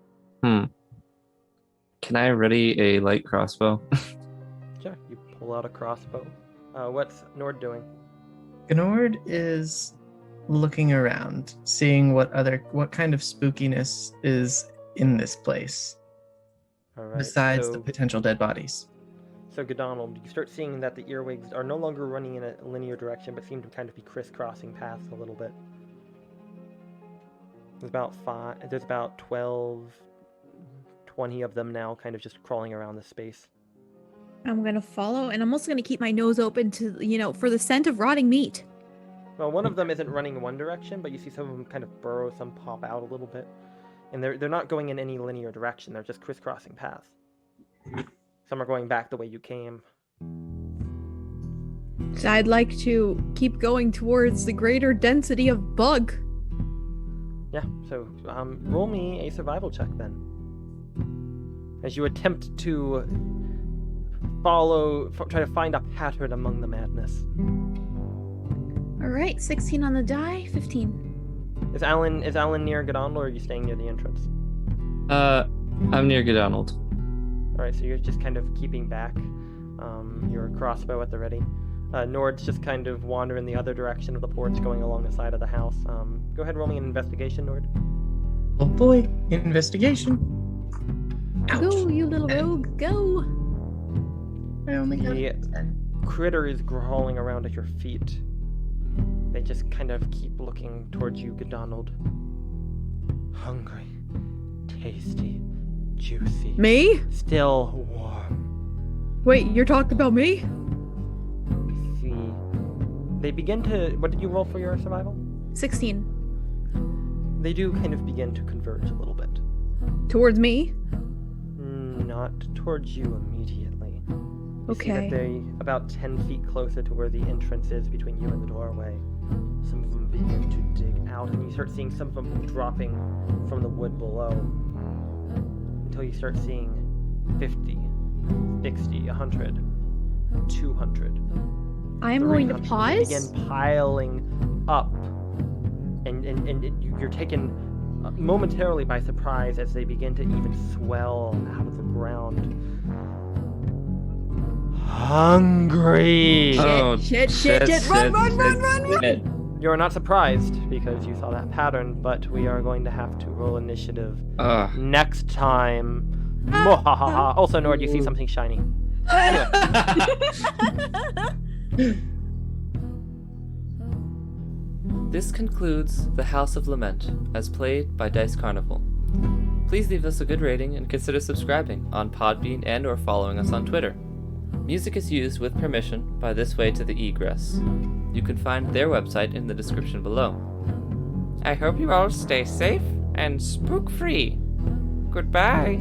Can I ready a light crossbow? Sure. You pull out a crossbow. What's Nord doing? Gnord is looking around, seeing what kind of spookiness is in this place, All right. besides so, the potential dead bodies. So, Godonald, you start seeing that the earwigs are no longer running in a linear direction, but seem to kind of be crisscrossing paths a little bit. There's about 12, 20 of them now, kind of just crawling around the space. I'm gonna follow, and I'm also gonna keep my nose open to, for the scent of rotting meat. Well, one of them isn't running in one direction, but you see some of them kind of burrow, some pop out a little bit. And they're not going in any linear direction, they're just crisscrossing paths. Some are going back the way you came. So I'd like to keep going towards the greater density of bug. Yeah, so roll me a survival check then. As you attempt to try to find a pattern among the madness. Alright, 16 on the die, 15. Is Alan near Godonald, or are you staying near the entrance? I'm near Godonald. Alright, so you're just kind of keeping back. Your crossbow at the ready. Nord's just kind of wandering the other direction of the porch, going along the side of the house. Go ahead and roll me an investigation, Nord. Oh boy, investigation. Ouch. Go, you little rogue, go! I only got The 10. critters crawling around at your feet. They just kind of keep looking towards you, Donald. Hungry, tasty, juicy, Me? still warm. Wait, you're talking about me? See, they begin to. What did you roll for your survival? 16. They do kind of begin to converge a little bit. Towards me? Not towards you immediately. You see Okay. that they about 10 feet closer to where the entrance is between you and the doorway. Some of them begin to dig out, and you start seeing some of them dropping from the wood below. Until you start seeing 50, 60, 100, 200. I am going to 300. They pause. begin piling up. And you're taken momentarily by surprise as they begin to even swell out of the ground. Hungry! Oh, shit, shit, run. shit. You're not surprised because you saw that pattern, but we are going to have to roll initiative Ugh. next time. Mwahaha. Also, Nord, you see something shiny. This concludes The House of Lament, as played by Dice Carnival. Please leave us a good rating and consider subscribing on Podbean and or following us on Twitter. Music is used with permission by This Way to the Egress. You can find their website in the description below. I hope you all stay safe and spook-free. Goodbye.